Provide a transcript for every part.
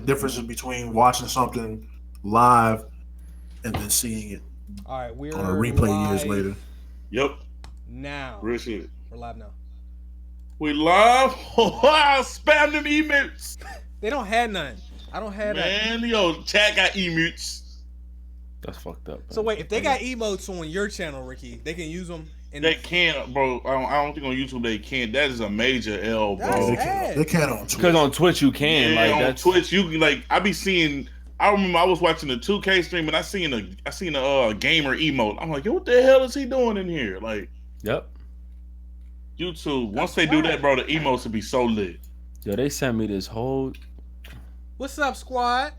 differences between watching something live and then seeing it All right, we're on a replay live years later. Yep. now. Real shit. We're live now. We live. Spam them emotes. They don't have none. I don't have that. Man, yo, chat got emotes. That's fucked up. Man. So wait, if they got emotes on your channel, Ricky, they can use them. They can't, bro. I don't think on YouTube they can. That is a major L, bro. They can't on Twitch. Because on Twitch you can. Yeah, like on that's... Twitch you can like. I be seeing. I remember I was watching the 2K stream and I seen a gamer emote. I'm like, yo, what the hell is he doing in here? Like, yep. YouTube. Once they do that, bro, the emotes will be so lit. Yo, they sent me this whole. What's up, squad?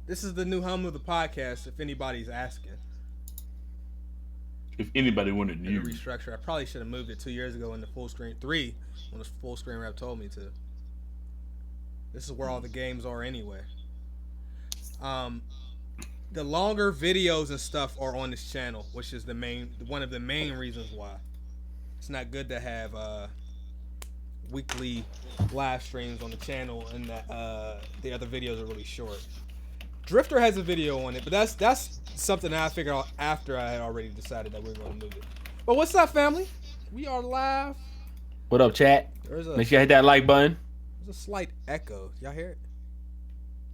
This is the new home of the podcast. If anybody's asking. If anybody wanted The to restructure. I probably should have moved it 2 years ago in the full screen 3 when the full screen rep told me to. This is where all the games are anyway. The longer videos and stuff are on this channel, which is one of the main reasons why it's not good to have weekly live streams on the channel and that the other videos are really short. Drifter has a video on it, but that's something that I figured out after I had already decided that we were going to move it. But what's up, family? We are live. What up, chat? Make sure you hit that like button. There's a slight echo. Y'all hear it?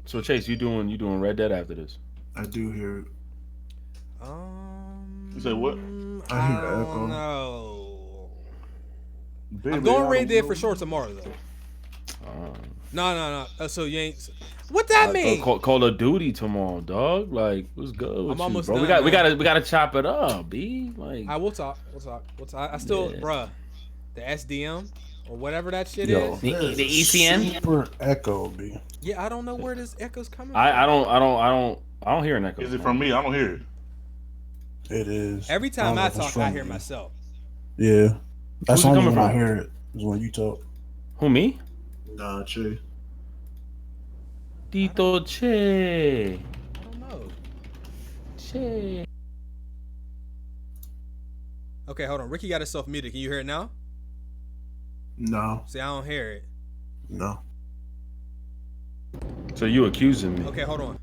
So Chase, you doing Red Dead after this? I do hear it. You said what? I hear don't echo. know. Baby, I'm going Red Dead for sure tomorrow though. No. So you ain't. What that mean? Call of Duty tomorrow, dog. Like, what's good with I'm you, almost bro? done, we gotta chop it up, B. Like, We'll talk. I still, bruh, the SDM or whatever that shit is. The ECM. Super echo, B. Yeah, I don't know where this echo's coming from. I don't hear an echo. Is it from me? I don't hear it. It is. Every time I talk, I hear myself. Yeah. That's Who's it only coming when I from? hear it. Is when you talk. Who, me? Nah, Che. Tito Che. I don't know. Che. Okay, hold on. Ricky got himself muted. Can you hear it now? No. See, I don't hear it. No. So you accusing me? Okay, hold on.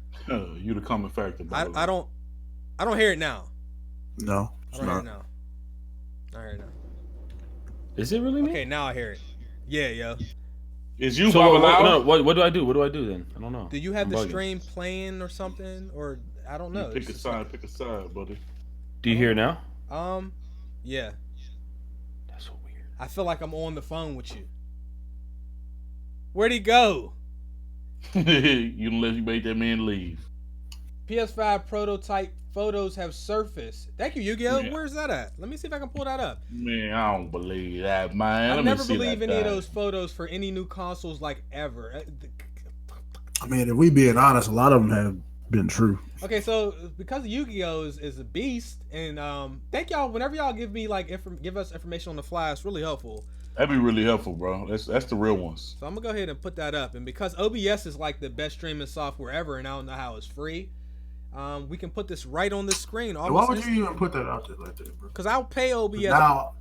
You the common factor. I don't hear it now. No. I don't hear it now. I hear it now. Is it really me? Okay, now I hear it. Yeah, yo. Is you So Bob what do I do? What do I do then? I don't know. Do you have I'm the bugging. stream playing or something? Or I don't know. Pick a side, buddy. Do you hear it now? Yeah. That's so weird. I feel like I'm on the phone with you. Where'd he go? You made that man leave. PS5 prototype photos have surfaced. Thank you, Yu-Gi-Oh. Yeah. Where's that at? Let me see if I can pull that up. Man, I don't believe that, man. I Let me never see believe that any of guy. those photos for any new consoles like ever. I mean, if we being honest, a lot of them have been true. Okay, so because Yu-Gi-Oh is a beast, and thank y'all. Whenever y'all give me like give us information on the fly, it's really helpful. That'd be really helpful, bro. That's the real ones. So I'm gonna go ahead and put that up. And because OBS is like the best streaming software ever, and I don't know how it's free, we can put this right on the screen. Why would you even put that out there like that, bro? Because I'll pay OBS. Now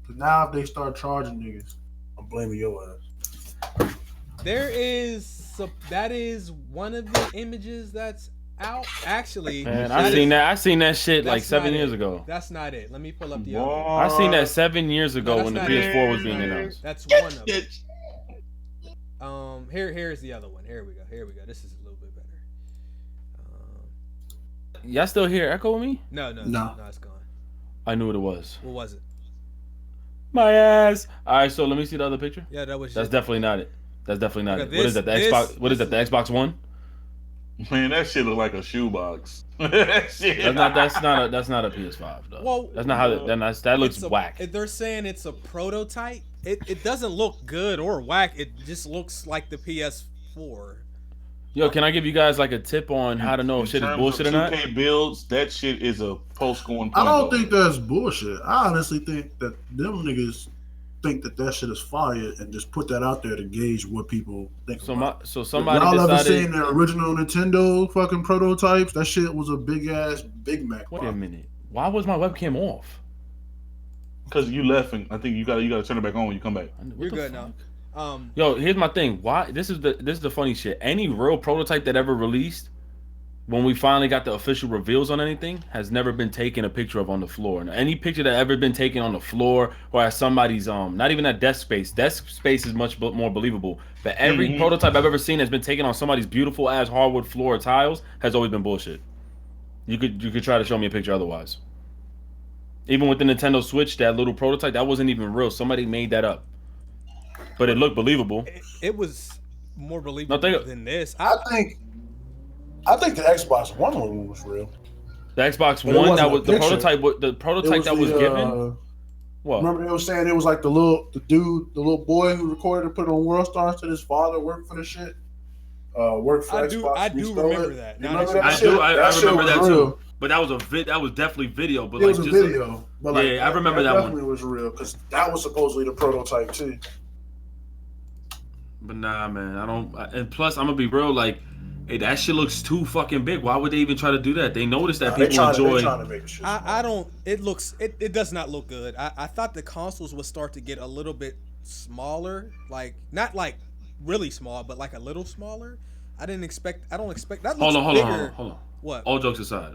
if they start charging niggas, I'm blaming your ass. That is one of the images that's out. Actually, Man, I seen that shit like 7 years ago. That's not it. Let me pull up the other one. I seen that 7 years ago when the PS4 was being announced. That's one of them. Here's the other one. Here we go. This is a little bit better. Y'all still hear echo with me? No, it's gone. I knew what it was. What was it? My ass. All right, so let me see the other picture. Yeah, that was. That's definitely not it. That's definitely not it. Okay, What is that? The Xbox? What is that? The Xbox One? Man, that shit look like a shoebox. That's not a PS5 though. Well, that's not how that looks whack. They're saying it's a prototype. It doesn't look good or whack. It just looks like the PS4. Yo, can I give you guys like a tip on how to know if shit is bullshit or not? 2K builds, that shit is a post-scoring. I don't think that's bullshit. I honestly think that them niggas think that shit is fire and just put that out there to gauge what people think. So somebody y'all decided. Ever seen the original Nintendo fucking prototypes? That shit was a big ass Big Mac. Wait a minute. Why was my webcam off? Because you left, and I think you gotta turn it back on when you come back. You're good now. Yo, here's my thing. Why? This is the funny shit. Any real prototype that ever released, when we finally got the official reveals on anything, has never been taken a picture of on the floor. And any picture that ever been taken on the floor or at somebody's not even at desk space. Desk space is much more believable. But every prototype I've ever seen that's been taken on somebody's beautiful ass hardwood floor or tiles has always been bullshit. You could try to show me a picture otherwise. Even with the Nintendo Switch, that little prototype, that wasn't even real. Somebody made that up. But it looked believable. It was more believable than this. I think the Xbox One was real. The Xbox One that was the prototype that was given. What? Remember they were saying it was like the little boy who recorded and put it on World Stars that his father worked for the shit. Worked for Xbox. I do remember that. I remember that too. But that was definitely video. But it was a video. But I remember that one. Definitely was real because that was supposedly the prototype too. But nah, man, I don't. And plus, I'm gonna be real. Like, hey, that shit looks too fucking big. Why would they even try to do that? They noticed that people enjoy. I don't. It does not look good. I thought the consoles would start to get a little bit smaller, like not like really small, but like a little smaller. I don't expect that. Looks hold on. What? All jokes aside.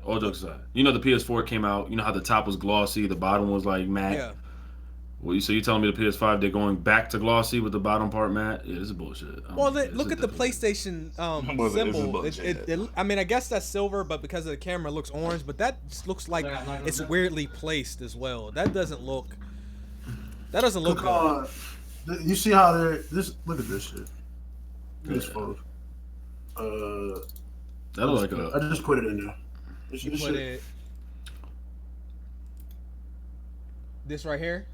You know the PS4 came out. You know how the top was glossy, the bottom was like matte. Yeah. Well, so you telling me the PS5 they're going back to glossy with the bottom part matte? Yeah, this is bullshit. Look at the PlayStation symbol. I mean, I guess that's silver, but because of the camera, it looks orange. But that just looks like it's weirdly placed as well. That doesn't look good. You see how they're this? Look at this shit. This photo. That looks like I just put it in there. This right here.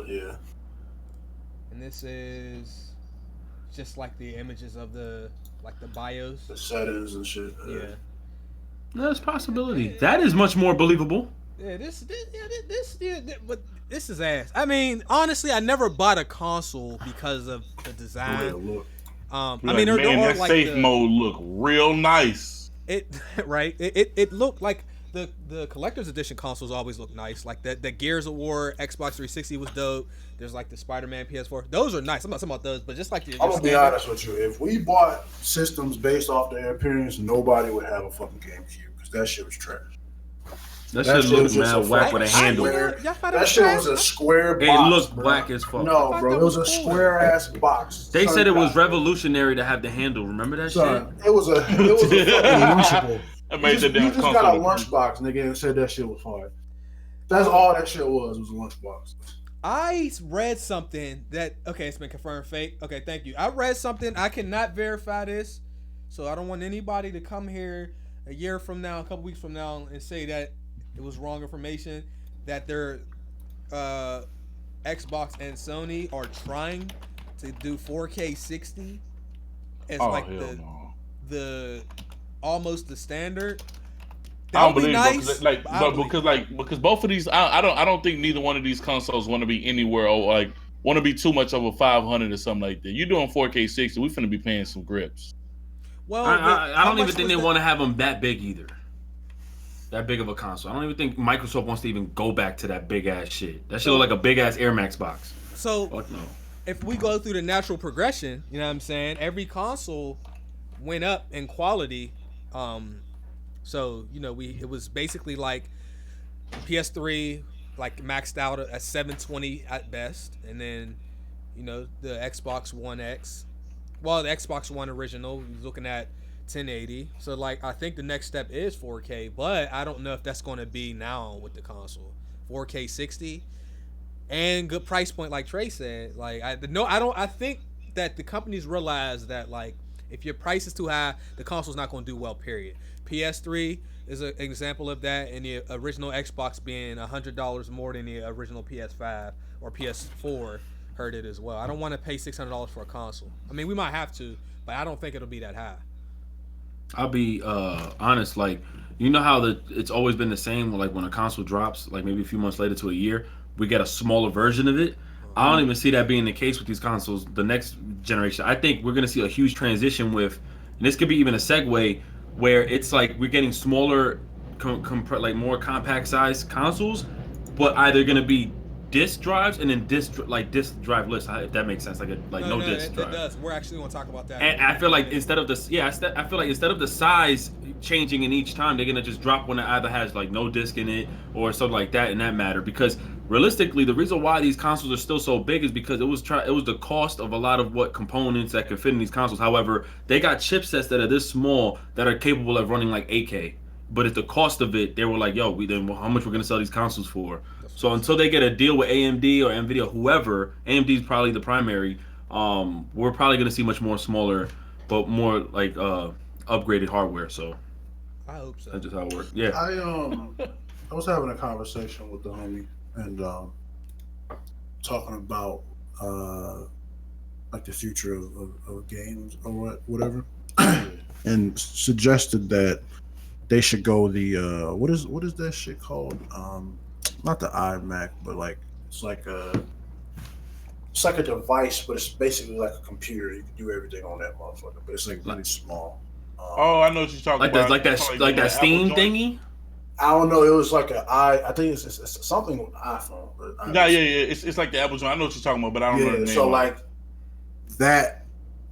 Yeah. And this is just like the images of the BIOS, the settings and shit. Yeah. There's possibility. That is much more believable. Yeah, but this is ass. I mean, honestly, I never bought a console because of the design. I mean, that safe mode look real nice. It looked like the collector's edition consoles always look nice. Like the Gears of War Xbox 360 was dope. There's like the Spider-Man PS4. Those are nice. I'm not talking about those, but just like I'm gonna be honest with you. If we bought systems based off their appearance, nobody would have a fucking GameCube because that shit was trash. That shit looked mad whack with a handle. That shit was a square box. It looked whack as fuck. No, bro, it was a square ass box. They said it was revolutionary to have the handle. Remember that shit? It was a fucking lunchable. You just got a lunchbox, nigga, and said that shit was fire. That's all that shit was a lunchbox. I read something it's been confirmed fake. Okay, thank you. I read something. I cannot verify this, so I don't want anybody to come here a year from now, a couple weeks from now, and say that it was wrong information. That their Xbox and Sony are trying to do 4K 60 as the almost the standard. I don't believe it, because both of these, I don't think neither one of these consoles want to be anywhere or like want to be too much over 500 or something like that. You're doing 4K 60, we finna be paying some grips. Well, I don't even think they want to have them that big either. That big of a console. I don't even think Microsoft wants to even go back to that big ass shit. That shit look like a big ass Air Max box. So fuck no. If we go through the natural progression, you know what I'm saying? Every console went up in quality. So, you know, it was basically like PS3 like maxed out at 720 at best, and then, you know, the Xbox One X, well, the Xbox One original was looking at 1080. So like I think the next step is 4K, but I don't know if that's going to be now with the console. 4K 60 and good price point like Trey said. Like I think that the companies realize that like if your price is too high, the console's not going to do well, period. PS3 is an example of that, and the original Xbox being $100 more than the original PS5 or PS4 hurt it as well. I don't want to pay $600 for a console. I mean, we might have to, but I don't think it'll be that high. I'll be honest, like, you know how it's always been the same, like when a console drops, like maybe a few months later to a year, we get a smaller version of it. I don't even see that being the case with these consoles the next generation. I think we're going to see a huge transition with, and this could be even a segue, where it's like we're getting smaller, like more compact size consoles, but either going to be disk drives and then disk drive lists. If that makes sense, no disk drive. It does. We're actually going to talk about that. And I feel like instead of the size changing in each time, they're gonna just drop one that either has like no disc in it or something like that in that matter. Because realistically, the reason why these consoles are still so big is because it was the cost of a lot of what components that could fit in these consoles. However, they got chipsets that are this small that are capable of running like 8K. But at the cost of it, they were like, "Yo, how much we're gonna sell these consoles for?" So until they get a deal with AMD or Nvidia, whoever, AMD is probably the primary. We're probably gonna see much more smaller, but more like upgraded hardware. So I hope so. That's just how it works. Yeah. I was having a conversation with the homie and talking about like the future of games or whatever, and suggested that they should go the what is that shit called? Not the iMac, but like it's like a device, but it's basically like a computer. You can do everything on that motherfucker, but it's like really small. I know what you're talking about. Like that Steam thingy. I don't know. It was like I think it's something with iPhone. But yeah. It's like the Apple joint. I know what you're talking about, but I don't know the name. So like that,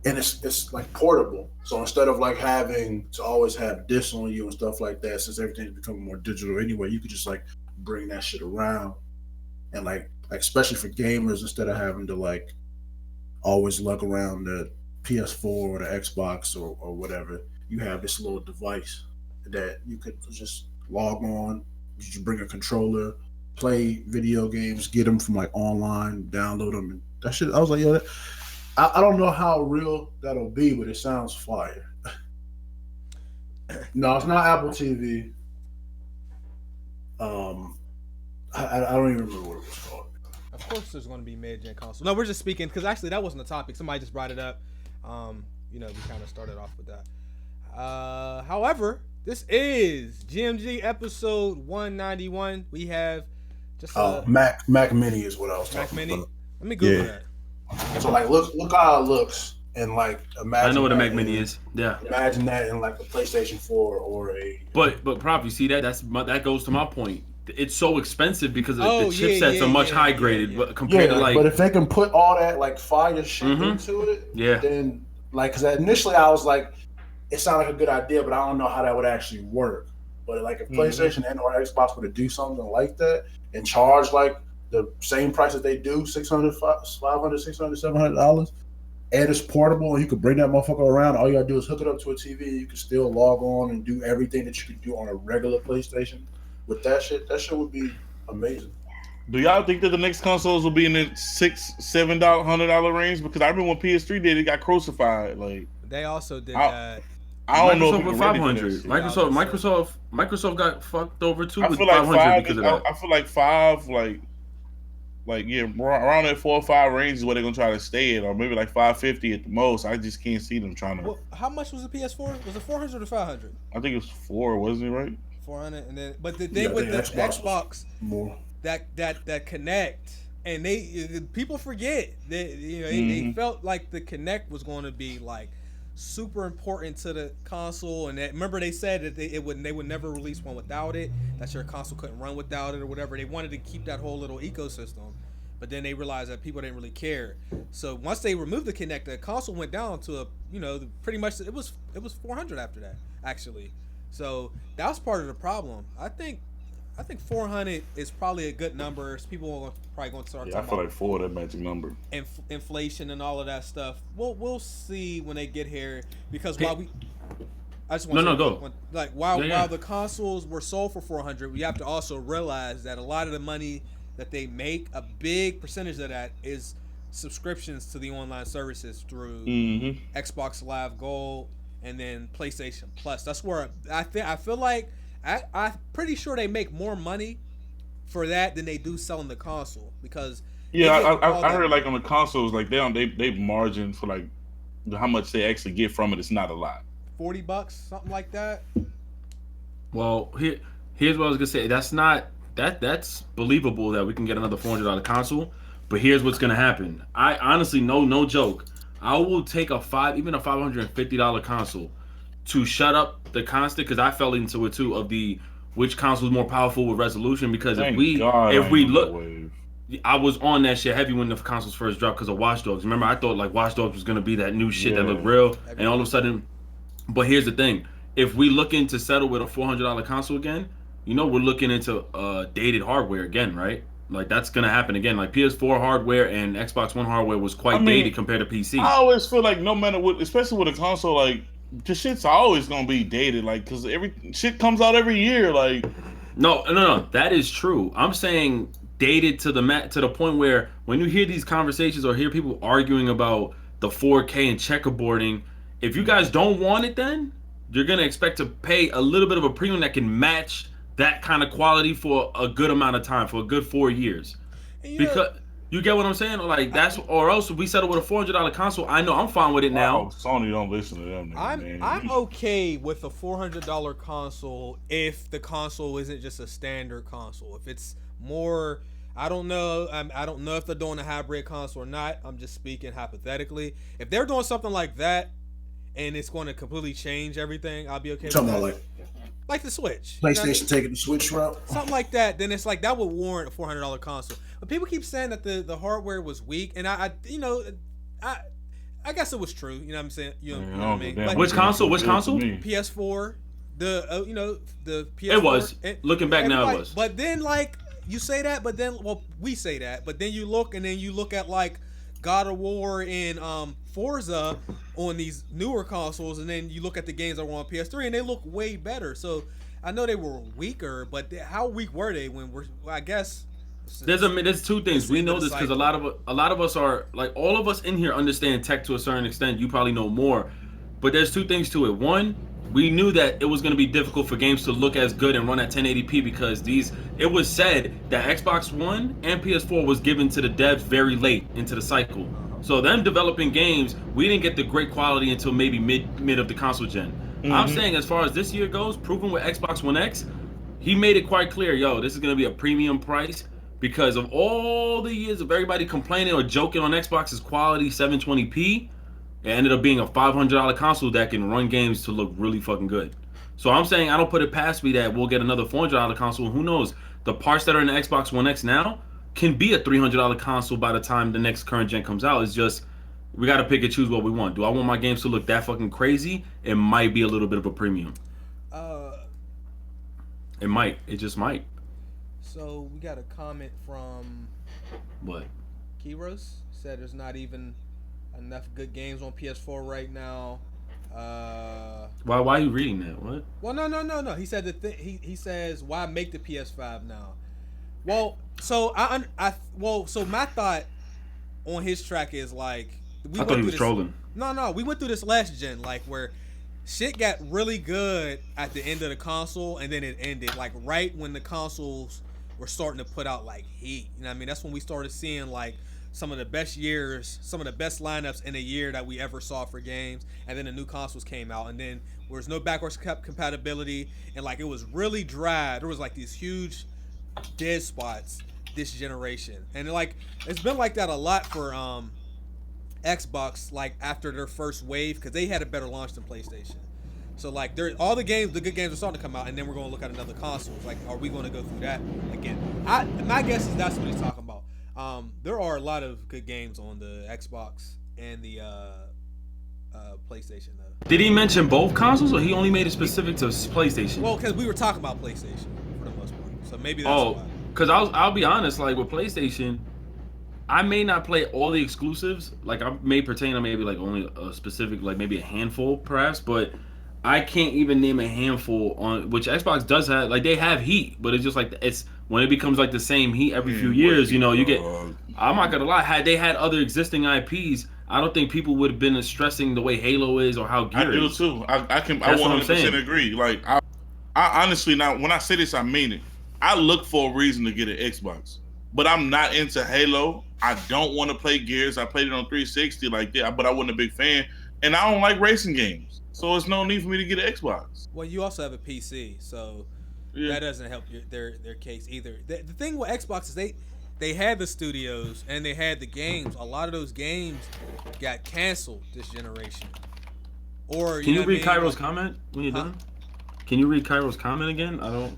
and it's like portable. So instead of like having to always have discs on you and stuff like that, since everything's becoming more digital anyway, you could just like bring that shit around, and like especially for gamers, instead of having to like always lug around the PS4 or the Xbox or whatever, you have this little device that you could just log on. You just bring a controller, play video games, get them from like online, download them, and that shit. I was like, yo, I don't know how real that'll be, but it sounds fire. No, it's not Apple TV. I don't even remember what it was called. Of course, there's going to be mid-gen console. No, we're just speaking because actually that wasn't a topic. Somebody just brought it up. We kind of started off with that. However, this is GMG episode 191. We have just Mac Mini is what I was talking about. Mac Mini. Let me Google that. So like look how it looks, and like imagine. I know what a Mac Mini is. Yeah. Imagine that in like a PlayStation 4 or a. But Prop, you see that goes to my point. It's so expensive because the chipsets are much high graded, but compared to like. But if they can put all that like fire shit into it, then like because initially I was like, it sounded like a good idea, but I don't know how that would actually work. But like if PlayStation and or Xbox were to do something like that and charge like the same price that they do, $600, $700, and it's portable and you could bring that motherfucker around. All you gotta do is hook it up to a TV. You can still log on and do everything that you could do on a regular PlayStation. With that shit would be amazing. Do y'all think that the next consoles will be in the $600-$700 range? Because I remember when PS3 did, it got crucified. Like they also did that. I don't know if with 500. Microsoft got fucked over too with 500 because of that. I feel like $5, around that 4 or 5 range is where they're gonna try to stay at, or maybe like $550 at the most. I just can't see them trying to. Well, how much was the PS4? Was it 400 or 500? I think it was 4, wasn't it right? 400, and then but the thing with the Xbox more that Connect, and people forget that they felt like the Connect was going to be like super important to the console, and remember they said that they would never release one without it. That your console couldn't run without it or whatever. They wanted to keep that whole little ecosystem, but then they realized that people didn't really care. So once they removed the Kinect, the console went down to pretty much it was 400 after that actually. So that was part of the problem. I think 400 is probably a good number. People are probably going to start talking about. I feel like 4 that magic number. Inflation and all of that stuff. We'll see when they get here, because while the consoles were sold for 400, we have to also realize that a lot of the money that they make, a big percentage of that is subscriptions to the online services through Xbox Live Gold and then PlayStation Plus. That's where I feel like I'm pretty sure they make more money for that than they do selling the console, because I heard like on the consoles, like they margin for like how much they actually get from it. It's not a lot. $40, something like that. Well, here's what I was gonna say. That's believable that we can get another $400 console, but here's what's gonna happen. I honestly, no joke, I will take even a $550 console to shut up the constant, because I fell into it too, of the which console is more powerful with resolution. Because if we look, I was on that shit heavy when the consoles first dropped because of Watch Dogs. Remember, I thought like Watch Dogs was gonna be that new shit that looked real, and all of a sudden. But here's the thing: if we looking to settle with a $400 console again, we're looking into dated hardware again, right? Like that's gonna happen again. Like PS4 hardware and Xbox One hardware was quite dated compared to PC. I always feel like no matter what, especially with a console, like the shit's always gonna be dated, like because every shit comes out every year, like. No, that is true. I'm saying dated to the point where when you hear these conversations or hear people arguing about the 4K and checkerboarding, if you guys don't want it, then you're gonna expect to pay a little bit of a premium that can match that kind of quality for a good amount of time, for a good 4 years. Because you get what I'm saying? Like or else if we settle with a $400 console, I know I'm fine with it now. Sony don't listen to them. I'm okay with a $400 console if the console isn't just a standard console. If it's more, I don't know. I don't know if they're doing a hybrid console or not. I'm just speaking hypothetically. If they're doing something like that, and it's going to completely change everything, I'll be okay with that. Like the Switch. PlayStation taking the Switch route? Something like that, then it's like that would warrant a $400 console. But people keep saying that the hardware was weak, and I guess it was true. You know what I'm saying? You know what I mean? Like, which console? PS4. The PS4. It was. Looking back now, it was. But then like you say that, but then we say that, but then you look at like God of War and Forza on these newer consoles, and then you look at the games that were on PS3 and they look way better. So I know they were weaker, but how weak were they when I guess there's two things. We know this because a lot of us are like, all of us in here understand tech to a certain extent. You probably know more, but there's two things to it. One, we knew that it was going to be difficult for games to look as good and run at 1080p because it was said that Xbox One and PS4 was given to the devs very late into the cycle. So them developing games, we didn't get the great quality until maybe mid of the console gen. Mm-hmm. I'm saying as far as this year goes, proven with Xbox One X, he made it quite clear, this is going to be a premium price because of all the years of everybody complaining or joking on Xbox's quality 720p. It ended up being a $500 console that can run games to look really fucking good. So I'm saying I don't put it past me that we'll get another $400 console. Who knows? The parts that are in the Xbox One X now can be a $300 console by the time the next current gen comes out. It's just, we got to pick and choose what we want. Do I want my games to look that fucking crazy? It might be a little bit of a premium. It might. It just might. So we got a comment from... What? Kiros said there's not even enough good games on PS4 right now. Why are you reading that? What? Well, no. He said he says, why make the PS5 now? Well, so so my thought on his track is like I thought he was trolling. No, we went through this last gen like where shit got really good at the end of the console and then it ended like right when the consoles were starting to put out like heat. You know what I mean? That's when we started seeing like some of the best years, some of the best lineups in a year that we ever saw for games, and then the new consoles came out, and then there was no backwards compatibility, and like it was really dry. There was like these huge dead spots this generation, and like it's been like that a lot for Xbox, like after their first wave, because they had a better launch than PlayStation. So like all the good games are starting to come out, and then we're going to look at another console. Like, are we going to go through that again? My guess is that's what he's talking about. There are a lot of good games on the Xbox and the PlayStation though. Did he mention both consoles, or he only made it specific to PlayStation? Well, because we were talking about PlayStation for the most part, so maybe that's why. Because I'll be honest, like with PlayStation, I may not play all the exclusives. Like I may pertain to maybe like only a specific, like maybe a handful perhaps, but I can't even name a handful on which Xbox does have. Like they have heat, but it's just like it's when it becomes like the same heat every few years. You know, you get. I'm not gonna lie. Had they had other existing IPs, I don't think people would have been as stressing the way Halo is or how Gear is. I do too. I 100% agree. Like I honestly now when I say this, I mean it. I look for a reason to get an Xbox, but I'm not into Halo. I don't want to play Gears. I played it on 360 like that, but I wasn't a big fan, and I don't like racing games. So there's no need for me to get an Xbox. Well, you also have a PC, so that doesn't help their case either. The thing with Xbox is they had the studios and they had the games. A lot of those games got canceled this generation. Or can you read Cairo's comment when you're done? Can you read Cairo's comment again? I don't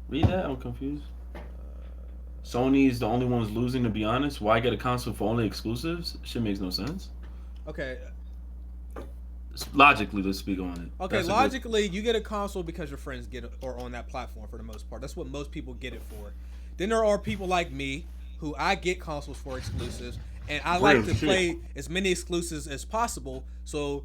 read that. I'm confused. Sony's the only ones losing. To be honest, why get a console for only exclusives? Shit makes no sense. Okay. Logically, let's speak on it. Okay, logically, you get a console because your friends get it or on that platform for the most part. That's what most people get it for. Then there are people like me who I get consoles for exclusives, and I like to play as many exclusives as possible. So,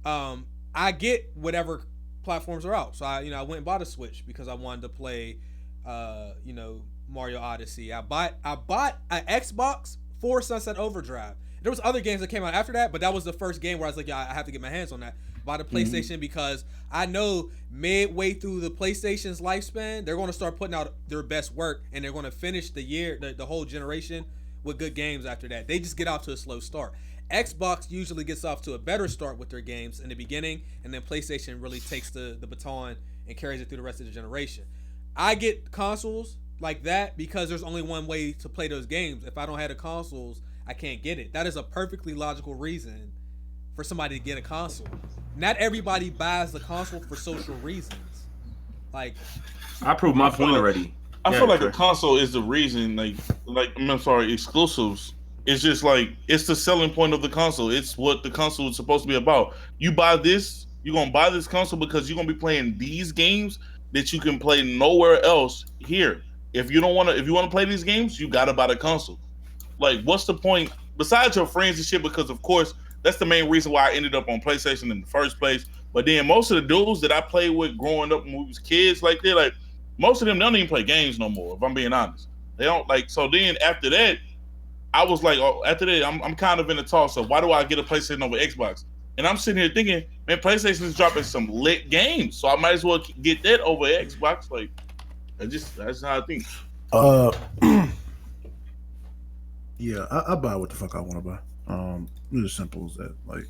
I get whatever platforms are out. So I went and bought a Switch because I wanted to play, Mario Odyssey. I bought an Xbox for Sunset Overdrive. There was other games that came out after that, but that was the first game where I was like, yeah, I have to get my hands on that. Bought a PlayStation because I know midway through the PlayStation's lifespan, they're going to start putting out their best work, and they're going to finish the whole generation with good games after that. They just get off to a slow start. Xbox usually gets off to a better start with their games in the beginning, and then PlayStation really takes the baton and carries it through the rest of the generation. I get consoles like that because there's only one way to play those games. If I don't have the consoles, I can't get it. That is a perfectly logical reason for somebody to get a console. Not everybody buys the console for social reasons. Like, I proved my point already. I feel like a console is the reason. Exclusives. It's just like it's the selling point of the console. It's what the console is supposed to be about. You buy this, you're gonna buy this console because you're gonna be playing these games that you can play nowhere else here. If you want to play these games, you gotta buy the console. Like, what's the point besides your friends and shit? Because of course, that's the main reason why I ended up on PlayStation in the first place. But then most of the dudes that I played with growing up when we was kids, like they're like, most of them don't even play games no more. If I'm being honest, they don't like. So then after that, I was like, I'm kind of in the toss of why do I get a PlayStation over Xbox? And I'm sitting here thinking, man, PlayStation is dropping some lit games, so I might as well get that over Xbox. Like, that's how I think. Yeah, I buy what the fuck I want to buy. It's as simple as that. Like,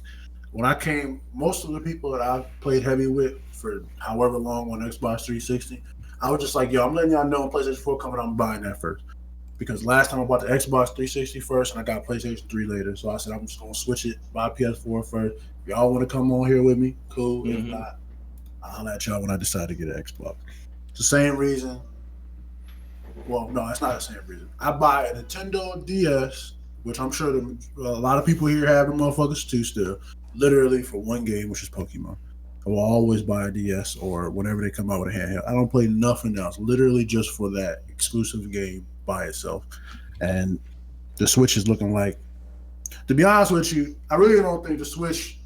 when I came, most of the people that I played heavy with for however long on Xbox 360, I was just like, yo, I'm letting y'all know when PlayStation 4 coming, I'm buying that first. Because last time I bought the Xbox 360 first, and I got PlayStation 3 later. So I said, I'm just going to switch it, buy PS4 first. If y'all want to come on here with me, cool. If not, I'll let y'all when I decide to get an Xbox. It's the same reason. Well, no, it's not the same reason. I buy a Nintendo DS, which I'm sure a lot of people here have the motherfuckers too still, literally for one game, which is Pokemon. I will always buy a DS or whenever they come out with a handheld. I don't play nothing else, literally just for that exclusive game by itself. And the Switch is looking like, to be honest with you, I really don't think the Switch,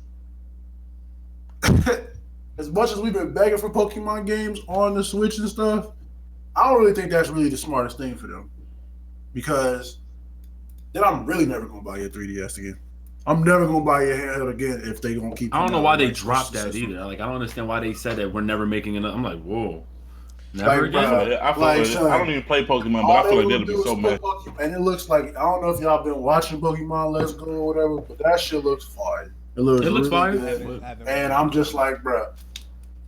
as much as we've been begging for Pokemon games on the Switch and stuff, I don't really think that's really the smartest thing for them, because then I'm really never going to buy your 3DS again. I'm never going to buy your handheld again if they going to keep. I don't know why they dropped that either. Like, I don't understand why they said that we're never making it. I'm like, whoa. Never again. I don't even play Pokemon, but I feel like that'll be so mad. And it looks like, I don't know if y'all been watching Pokemon Let's Go or whatever, but that shit looks fire. It looks really fire. Good. And I'm just like, bro,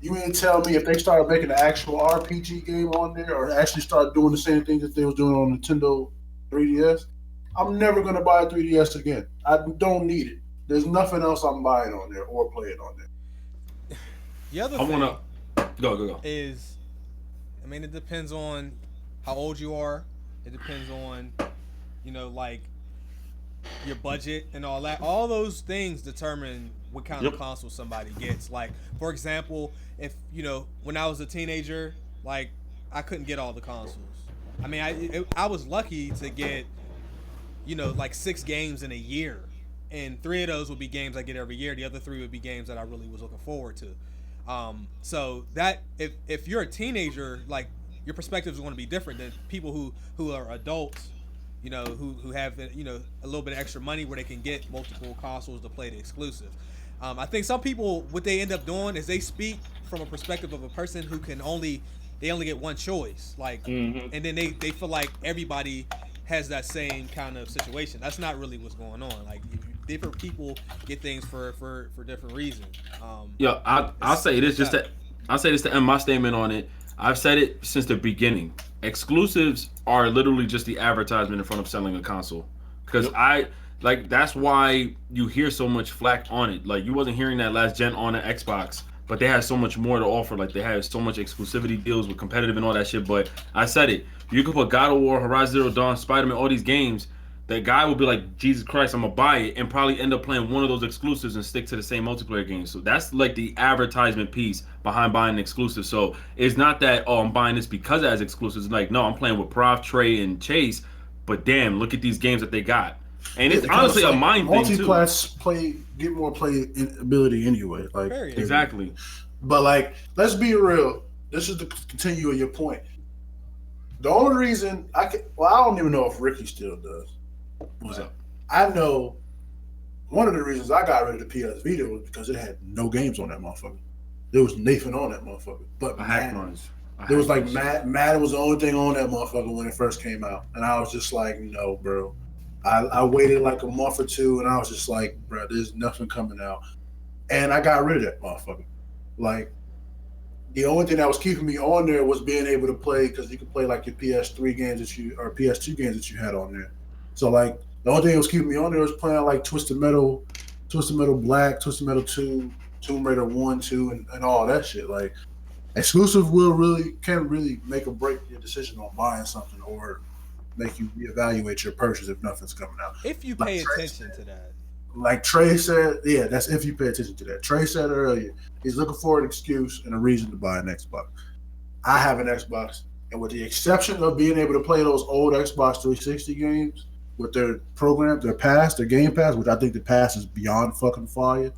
you mean to tell me if they started making an actual RPG game on there or actually start doing the same thing that they was doing on Nintendo 3DS, I'm never going to buy a 3DS again. I don't need it. There's nothing else I'm buying on there or playing on there. The other thing go is, I mean, it depends on how old you are. It depends on, like your budget and all that. All those things determine what kind of console somebody gets. Like, for example, if, when I was a teenager, like, I couldn't get all the consoles. I mean, I was lucky to get, like 6 games in a year. And 3 of those would be games I get every year. The other 3 would be games that I really was looking forward to. So that if you're a teenager, like, your perspective is going to be different than people who are adults, who have, a little bit of extra money where they can get multiple consoles to play the exclusive. I think some people, what they end up doing is they speak from a perspective of a person who they only get one choice. Like, and then they feel like everybody has that same kind of situation. That's not really what's going on. Like, different people get things for different reasons. I'll say this to end my statement on it. I've said it since the beginning. Exclusives are literally just the advertisement in front of selling a console. Because that's why you hear so much flack on it. Like, you wasn't hearing that last gen on an Xbox, but they had so much more to offer. Like they had so much exclusivity deals with competitive and all that shit. But I said it. You could put God of War, Horizon Zero Dawn, Spider-Man, all these games. That guy will be like, Jesus Christ, I'm gonna buy it, and probably end up playing one of those exclusives and stick to the same multiplayer game. So that's like the advertisement piece behind buying an exclusive. So it's not that, oh, I'm buying this because it has exclusives. It's like, no, I'm playing with Prof, Trey, and Chase, but damn, look at these games that they got. And it's honestly a mind thing too. Multi-class get more play ability anyway. Like exactly. But like, let's be real. This is to continue on your point. The only reason I don't even know if Ricky still does. What's up? I know one of the reasons I got rid of the PS Vita was because it had no games on that motherfucker. There was nothing on that motherfucker. But Madden was the only thing on that motherfucker when it first came out. And I was just like, no, bro. I waited like a month or two and I was just like, bro, there's nothing coming out. And I got rid of that motherfucker. Like, the only thing that was keeping me on there was being able to play, because you could play like your PS3 games or PS2 games that you had on there. So like the only thing that was keeping me on there was playing like Twisted Metal Black, Twisted Metal 2, Tomb Raider 1, 2, and all that shit. Like exclusive can really make or break your decision on buying something or make you reevaluate your purchase if nothing's coming out. If you pay attention to that. Like Trey said, yeah, that's if you pay attention to that. Trey said earlier, he's looking for an excuse and a reason to buy an Xbox. I have an Xbox, and with the exception of being able to play those old Xbox 360 games with their program, their Game Pass, which I think the Pass is beyond fucking fire.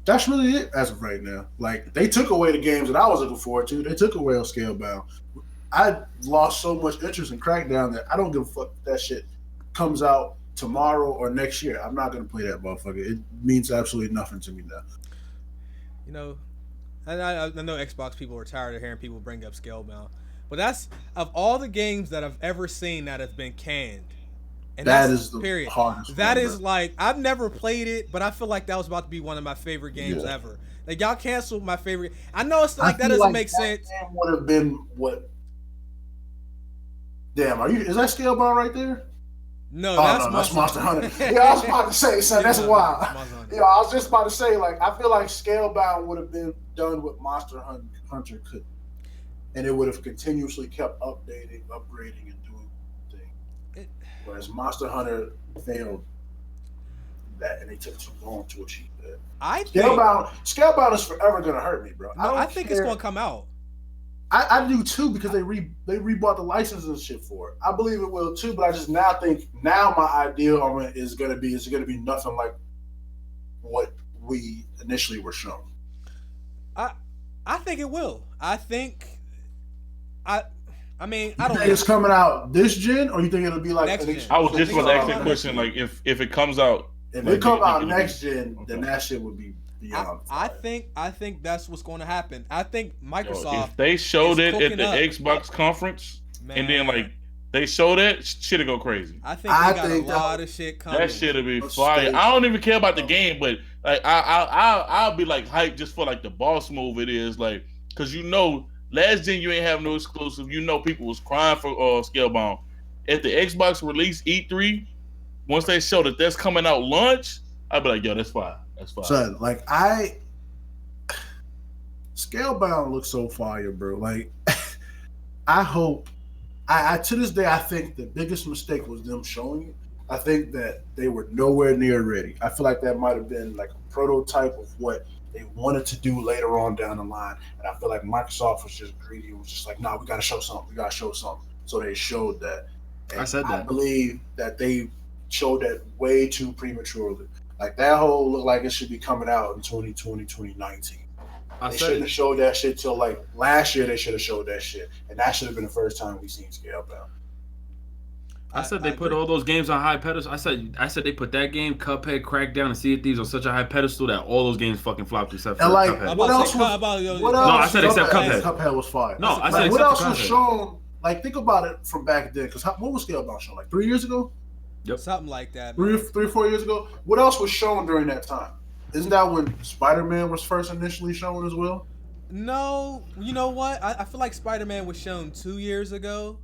That's really it as of right now. Like, they took away the games that I was looking forward to. They took away on Scalebound. I lost so much interest in Crackdown that I don't give a fuck if that shit comes out tomorrow or next year. I'm not going to play that motherfucker. It means absolutely nothing to me now. You know, I know Xbox people are tired of hearing people bring up Scalebound. But that's, of all the games that I've ever seen that have been canned, and that is the hardest. That is like, I've never played it, but I feel like that was about to be one of my favorite games ever. Like, y'all canceled my favorite. I know it's like, that doesn't make sense. That game would have been what? Damn, is that Scalebound right there? No, that's Monster Hunter. Yeah, I was about to say, son, that's wild. Yeah, I was just about to say, like, I feel like Scalebound would have been done what Monster Hunter couldn't. And it would have continuously kept updating, upgrading, and doing things. Whereas Monster Hunter failed that, and they took too long to achieve that. Scalebound is forever going to hurt me, bro. No, I think it's going to come out. I do too, because they rebought the licenses and shit for it. I believe it will too, but I just now think my ideal on it is gonna be nothing like what we initially were shown. I think it will. I mean, I don't know. It's coming out this gen, or you think it'll be like next gen? I was just going to ask that question, like if it comes out. If it come out next gen, then that shit would be beyond. I think that's what's going to happen. I think Microsoft. If they showed it at the Xbox conference, and then like they show that, shit'll go crazy. I think they got a lot of shit coming. That shit'll be fire. I don't even care about the game, but like I'll be like hyped just for like the boss move it is, like, because last gen you ain't have no exclusive. People was crying for Scalebound. At the Xbox release E3, once they show that that's coming out launch, I'd be like, yo, that's fire. That's fire. So like Scalebound looks so fire, bro. Like I hope. I to this day, I think the biggest mistake was them showing it. I think that they were nowhere near ready. I feel like that might have been like a prototype of what they wanted to do later on down the line. And I feel like Microsoft was just greedy. It was just like, nah, we got to show something. So they showed that. And I believe that they showed that way too prematurely. Like, that whole look like it should be coming out in 2020, 2019. They shouldn't have showed that shit till like last year. They should have showed that shit, and that should have been the first time we seen Scalebound. I said they put all those games on high pedestal. I said they put that game, Cuphead, Crackdown, and Sea of Thieves on such a high pedestal that all those games fucking flopped except for Cuphead. What else? No, I said except Cuphead. Cuphead was fire. No, I said what else was shown? Like, think about it from back then. Because what was Scalebound shown? Like 3 years ago? Yep. Something like that. 3 or 4 years ago. What else was shown during that time? Isn't that when Spider-Man was first initially shown as well? No, you know what? I feel like Spider-Man was shown 2 years ago.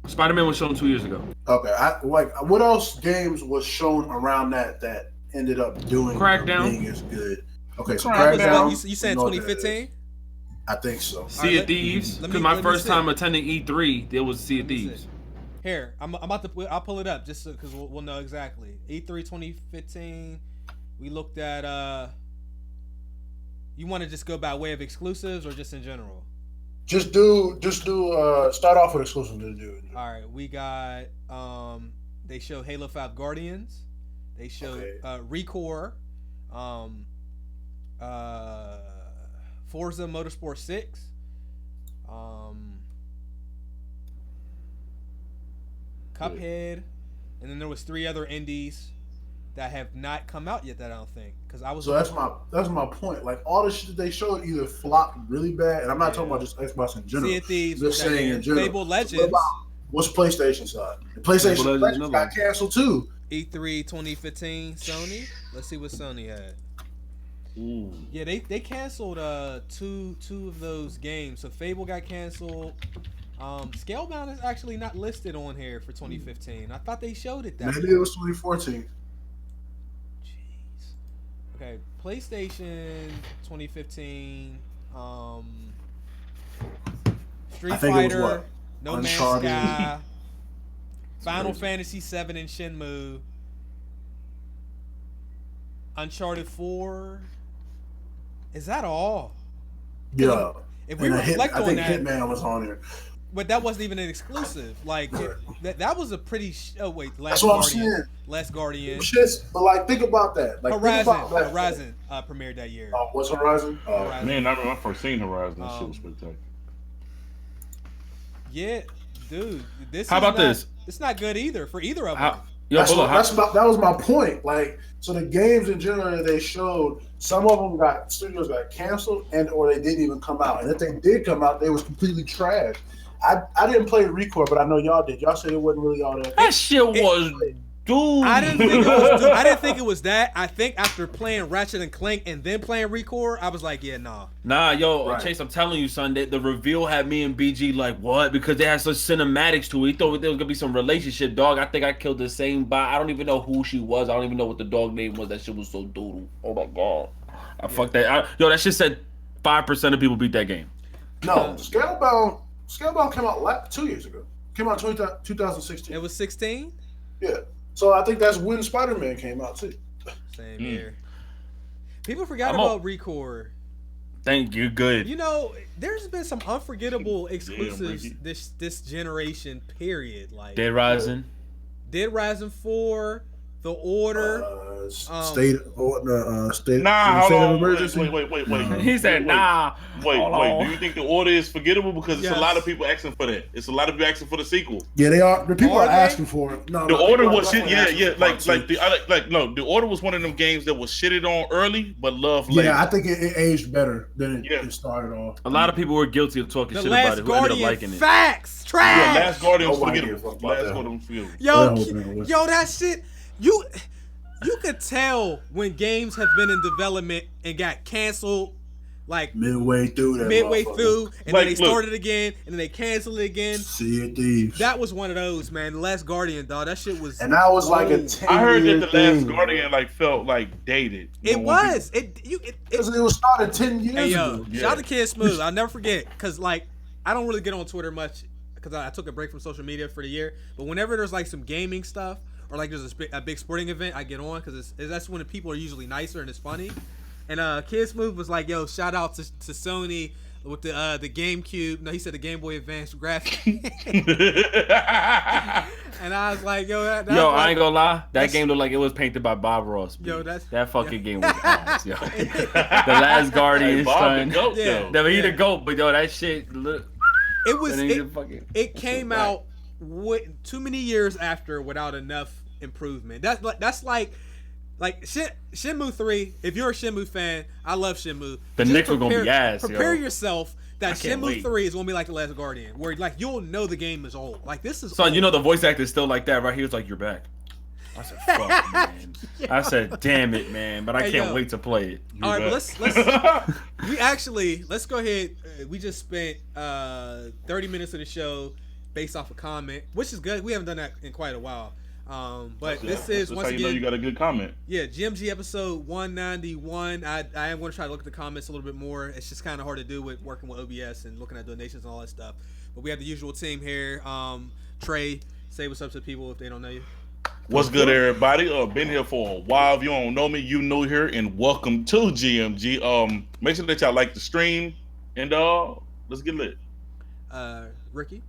Spider-Man was shown 2 years ago. Okay, what else games was shown around that ended up doing Crackdown? being as good? Okay, so Crackdown. You saying 2015? I think so. Sea of Thieves. Because my first time attending E3, there was Sea of Thieves. Here, I'm about to. I'll pull it up just because we'll know exactly. E3 2015. We looked at. You want to just go by way of exclusives or just in general? Just do. Start off with exclusives. All right, we got. They show Halo 5 Guardians. They show Recore. Forza Motorsport 6. Cuphead, and then there was 3 other indies that have not come out yet that I don't think because I was. So that's my point. Like all the shit that they showed either flopped really bad, and I'm not talking about just Xbox in general. Sea of Thieves, just saying in general. Fable Legends. So what's PlayStation side? The PlayStation Legends got canceled too. E3 2015 Sony. Let's see what Sony had. Ooh. Yeah, they canceled two of those games. So Fable got canceled. Scalebound is actually not listed on here for 2015. I thought they showed it that. Maybe it was 2014. Jeez. Okay, PlayStation 2015 Street Fighter, No Man's Sky, Final Fantasy 7 and Shenmue, Uncharted 4. Is that all? Yeah. If we reflect on that, Hitman was on there. But that wasn't even an exclusive. Like that was a pretty. Last Guardian. But like, think about that. Like, Horizon premiered that year. What's Horizon? Man, I remember I first seen Horizon. That shit was spectacular. Yeah, dude. How about this? It's not good either for either of them. That was my point. Like, so the games in general that they showed, some of them studios got canceled or they didn't even come out. And if they did come out, they was completely trash. I didn't play Recore, but I know y'all did. Y'all said it wasn't really all that. That shit was dude. I didn't think it was that. I think after playing Ratchet and Clank and then playing Recore, I was like, yeah, nah. Nah, yo, Chase, I'm telling you, son, that the reveal had me and BG like, what? Because they had such cinematics to it. He thought there was gonna be some relationship, dog. I think I killed the same bot. I don't even know who she was. I don't even know what the dog name was. That shit was so doodle. Oh my god. Fuck that. That shit said 5% of people beat that game. No, Scalebound came out 2 years ago. Came out 2016. It was 16? Yeah. So I think that's when Spider-Man came out too. Same year. People forgot about Recore. Thank you. Good. You know, there's been some unforgettable exclusives this generation. Period. Like Dead Rising 4, The Order. State of emergency. Wait. He said, nah. Wait. Do you think The Order is forgettable? Because it's a lot of people asking for that. It's a lot of people asking for the sequel. Yeah, they are. The people are asking for it. No, The Order was shit. The Order was one of them games that was shitted on early, but loved later. Yeah, I think it aged better than it started off. A lot of people were guilty of talking shit about it. Who ended up liking it? Facts, trash. Yeah, Last Guardian was forgettable. Last Guardian was forgettable. Yo, that shit. You could tell when games have been in development and got canceled, like midway through, and then they started again, and then they canceled it again. Sea of Thieves. That was one of those, man. The Last Guardian, dog. That shit was. And that was like a 10-year I heard that the Last Guardian felt like dated. It was. It was started 10 years ago. Shout out to Kid Smooth. I'll never forget, because like I don't really get on Twitter much because I took a break from social media for the year. But whenever there's like some gaming stuff, or like there's a big sporting event, I get on because that's when the people are usually nicer and it's funny. And Kid Smooth was like, "Yo, shout out to Sony with the GameCube." No, he said the Game Boy Advance graphics. And I was like, "Yo, I ain't gonna lie, that game looked like it was painted by Bob Ross. Yo, that fucking game was ass, yo. The Last Guardian, son. He the GOAT, but yo, that shit look. It was. It came out too many years after without enough improvement. That's like Shenmue 3. If you're a Shenmue fan, I love Shenmue. The Knicks were gonna be ass. Prepare yourself that Shenmue 3 is gonna be like the Last Guardian, where like you'll know the game is old. Like this is. So old. You know the voice actor is still like that, right? He was like, "You're back." I said, "Fuck, man." I said, "Damn it, man!" But I can't wait to play it. All right, let's go ahead. We just spent 30 minutes of the show based off a comment, which is good. We haven't done that in quite a while. But this is that's once how again. You know you got a good comment. Yeah, GMG episode 191. I am going to try to look at the comments a little bit more. It's just kind of hard to do with working with OBS and looking at donations and all that stuff. But we have the usual team here. Trey, say what's up to people if they don't know you. What's good, everybody? Been here for a while. If you don't know me, you new here, and welcome to GMG. Make sure that y'all like the stream, and let's get lit. Ricky.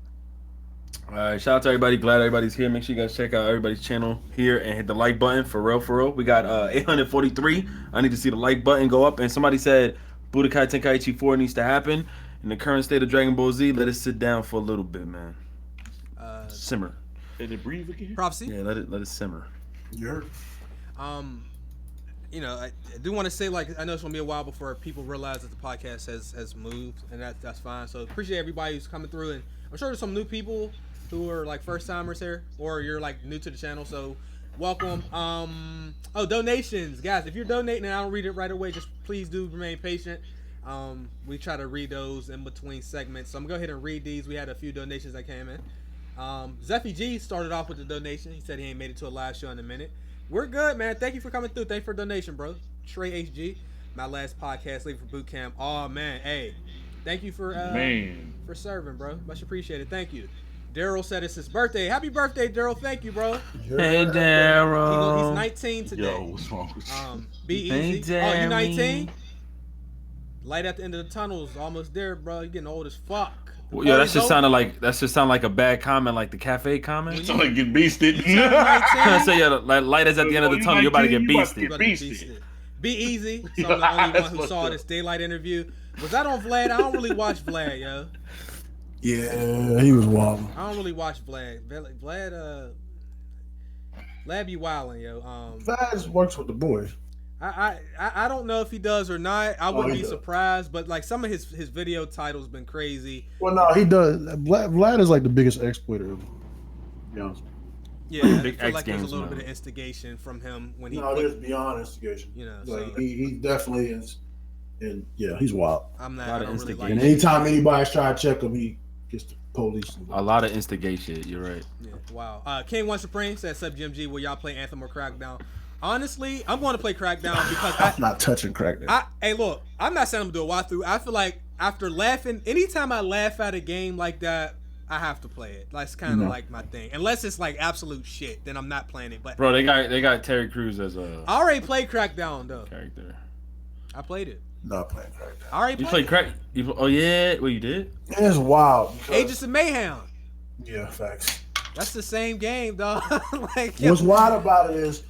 All right, shout out to everybody. Glad everybody's here. Make sure you guys check out everybody's channel here and hit the like button for real, for real. We got 843. I need to see the like button go up. And somebody said Budokai Tenkaichi 4 needs to happen. In the current state of Dragon Ball Z, let it sit down for a little bit, man. Simmer. Did it breathe again? Prophecy. Yeah, let it simmer. Yeah. You know, I do want to say, like, I know it's gonna be a while before people realize that the podcast has moved, and that's fine. So appreciate everybody who's coming through, and I'm sure there's some new people who are like first timers here, or you're like new to the channel. So welcome. Donations, guys. If you're donating and I don't read it right away, just please do remain patient. We try to read those in between segments, so I'm gonna go ahead and read these. We had a few donations that came in. Zeffy G started off with the donation. He said he ain't made it to a live show in a minute. We're good, man. Thank you for coming through. Thank you for the donation, bro. Trey HG, my last podcast, leaving for boot camp. Oh man, hey, thank you for serving, bro. Much appreciated. Thank you. Daryl said it's his birthday. Happy birthday, Daryl. Thank you, bro. Hey, Daryl. He's 19 today. Yo, what's wrong with you? Be easy. Hey, oh, you 19? Light at the end of the tunnel is almost there, bro. You're getting old as fuck. Well, yeah, that just sounded like a bad comment, like the cafe comment. It's like get beasted. I say light is at the end of the tunnel. You're about to get beasted. Be easy. So I'm the only one who saw this daylight interview. Was that on Vlad? I don't really watch Vlad, yo. Yeah, he was wild. I don't really watch Vlad. Vlad be wilding, yo. Vlad works with the boys. I don't know if he does or not. I wouldn't be does. surprised, but like some of his video titles been crazy. Well, no, he does. Vlad is like the biggest exploiter. To be honest. Yeah, Big I feel X like there's a Games, little man. bit of instigation from him when he. No, there's beyond instigation. You know, like so he definitely is, and yeah, he's wild. I'm not. A lot I of don't really like And it. anytime anybody's trying to check him, he gets the police. A lot of instigation. You're right. Yeah, wow. King One Supreme says, "Sub GMG, will y'all play Anthem or Crackdown?" Honestly, I'm going to play Crackdown because I'm not touching Crackdown. Hey, look, I'm not saying I'm gonna do a walkthrough. I feel like after laughing, anytime I laugh at a game like that, I have to play it. That's kind of like my thing. Unless it's like absolute shit, then I'm not playing it. But Bro, they got Terry Crews as a I already played Crackdown though. character. I played it. Not playing Crackdown. I already You played played Crack? Oh yeah, well you did. It's wild. because- Agents of Mayhem. Yeah, facts. That's the same game, dog. Like, What's wild about it is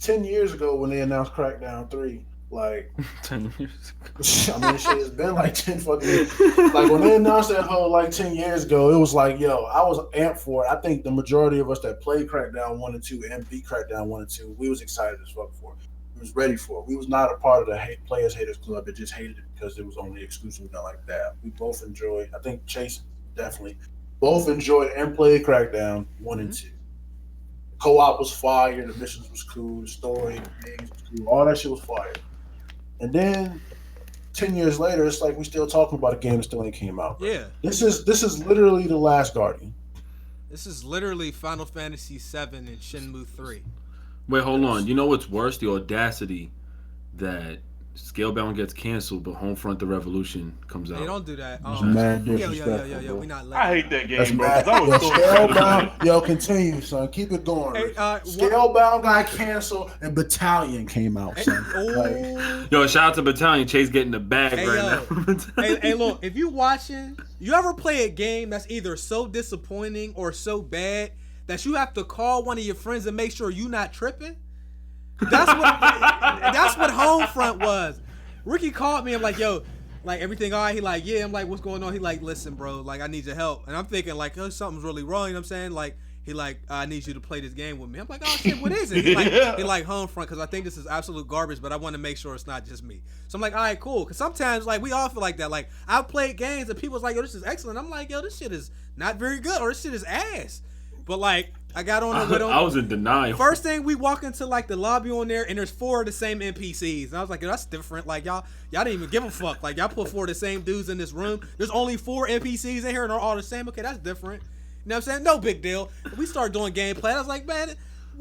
10 years ago when they announced Crackdown 3, like, 10 years ago. I mean, shit, it's been like 10 fucking years. Like, when they announced that whole, like, 10 years ago, it was like, yo, I was amped for it. I think the majority of us that played Crackdown 1 and 2 and beat Crackdown 1 and 2, we was excited as fuck for it. We was ready for it. We was not a part of the Players Haters Club that just hated it because it was only exclusive, not like that. We both enjoyed, I think Chase definitely, both enjoyed and played Crackdown 1 and 2. Co-op was fire, the missions was cool, the story, the games was cool, all that shit was fire. And then 10 years later, it's like we still talking about a game that still ain't came out. yeah, This is literally the last Guardian. this is literally Final Fantasy VII and Shenmue 3. Wait, hold on. You know what's worse? The audacity that Scalebound gets canceled, but Homefront: The Revolution comes out. They don't do that. Mad Yo, disrespectful, bro. we not. I hate that That's game, bro. mad. 'Cause I was so Scalebound, yo, continue, son. Keep it going. Hey, Scalebound got canceled and Battalion came out, son. Like, Yo, shout out to Battalion. Chase getting the bag Hey, right now. hey, look, if you watching, you ever play a game that's either so disappointing or so bad that you have to call one of your friends and make sure you not tripping? That's what Homefront was. Ricky called me. I'm like, yo, like everything all right? He like, yeah. I'm like, what's going on? He like, listen, bro, like I need your help. And I'm thinking like, oh, something's really wrong. You know what I'm saying? Like, he like, I need you to play this game with me. I'm like, oh shit, what is it? He like Homefront because I think this is absolute garbage, but I want to make sure it's not just me. So I'm like, all right, cool. Because sometimes like we all feel like that. Like I've played games and people's like, yo, this is excellent. I'm like, yo, this shit is not very good or this shit is ass. But like I got on it with him. I was in denial. First thing we walk into like the lobby on there and there's 4 of the same NPCs. And I was like, yo, that's different. Like y'all didn't even give a fuck. Like y'all put 4 of the same dudes in this room. There's only 4 NPCs in here and they're all the same. Okay, that's different. know what I'm saying? No big deal. We started doing gameplay. I was like, man,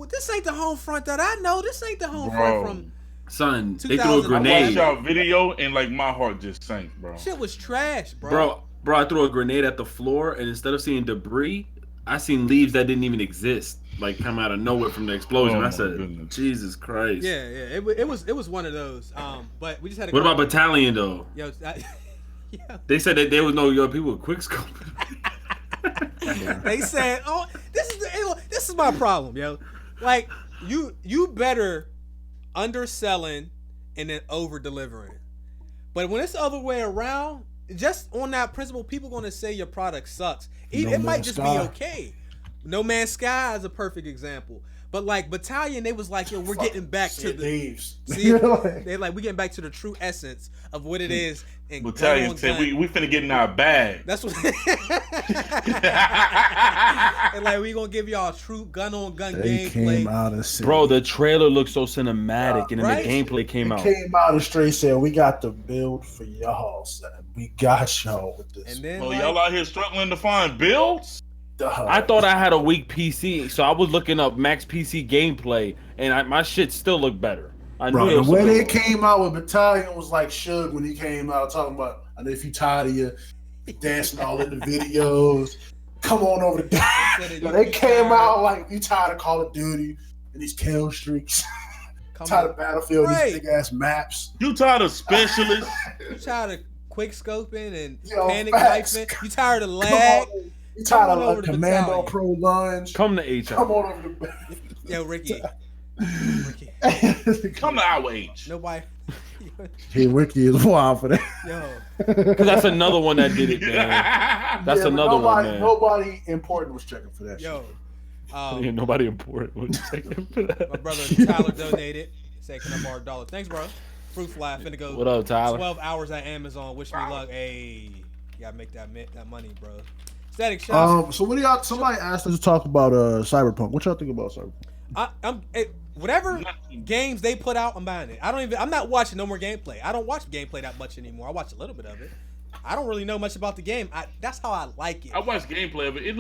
this ain't the home front that I know. This ain't the home front from. Son, they threw a grenade. I watched y'all video and like my heart just sank, bro. Shit was trash, bro. Bro, I threw a grenade at the floor, and instead of seeing debris, I seen leaves that didn't even exist, like come out of nowhere from the explosion. I said, goodness. Jesus Christ. Yeah. It was one of those. But we just had. What about Battalion though? Yo, they said that there was no people with quick scope. They said, "Oh, this is my problem, yo. Like you better underselling and then over delivering. But when it's the other way around, just on that principle, people gonna say your product sucks. It might just be okay. No Man's Sky is a perfect example. But like Battalion, they was like, yo, we're getting back to the thieves. See, they like we getting back to the true essence of what it is. And Battalion said we finna get in our bag. That's what. And like we gonna give y'all true gun on gun gameplay. Came out of bro, the trailer looked so cinematic, and then the gameplay came out. Came out and straight said, "We got the build for y'all, son. We got y'all with this." And then y'all out here struggling to find builds. I thought I had a weak PC, so I was looking up max PC gameplay, and my shit still looked better. Bro, the way they came out with Battalion was like Suge when he came out talking about, and if you tired of your dancing all in the videos, come on over to they came out like you tired of Call of Duty and these kill streaks. Tired of Battlefield, these big ass maps. You tired of specialists? You tired of quick scoping and panic knifing? You tired of lag? You tired of a Commando Pro lunge? Come to HR. Come on over to Yo, Ricky. Come to our age. Nobody. Hey, Ricky is wild for that. Yo. That's another one that did it, man. That's another one, man. Nobody important was checking for that Yo. shit. Nobody important was checking for that. My brother Tyler donated. Say, can I borrow $1? Thanks, bro. Fruit fly. Finna go. What up, Tyler? 12 hours at Amazon. Wish me luck. Hey. You gotta make that money, bro. Static Shock. So what do y'all? Somebody asked us to talk about Cyberpunk. What y'all think about Cyberpunk? Whatever games they put out, I'm buying it. I'm not watching no more gameplay. I don't watch gameplay that much anymore. I watch a little bit of it. I don't really know much about the game. That's how I like it. I watched gameplay of it. It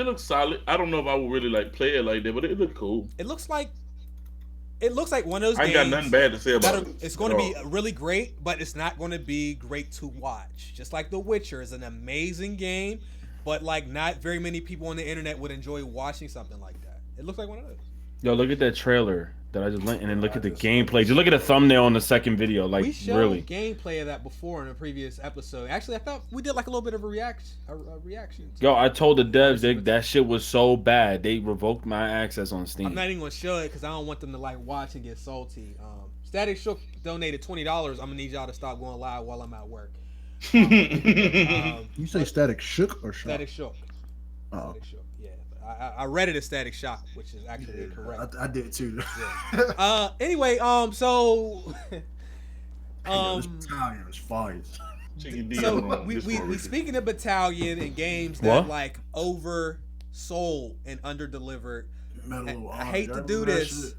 looked solid. I don't know if I would really like play it like that, but it looked cool. It looks like one of those games. I ain't got nothing bad to say about it. It's going to be really great, but it's not going to be great to watch. Just like The Witcher is an amazing game, but like not very many people on the internet would enjoy watching something like that. It looks like one of those. Yo, look at that trailer that I just linked, and then look at the gameplay. Just look at the thumbnail on the second video. Like, we showed really gameplay of that before in a previous episode. Actually, I thought we did like a little bit of a reaction. Yo, I told the devs that shit was so bad they revoked my access on Steam. I'm not even gonna show it because I don't want them to like watch and get salty. Static Shook donated $20. I'm gonna need y'all to stop going live while I'm at work. You say Static Shook or Shock? Static Shook. Oh. Static Shook. Yeah, I read it as Static Shock, which is actually correct. I did too. Yeah. Anyway, so Battalion is fire. So we speaking of Battalion and games that like oversold and underdelivered. I hate to do this.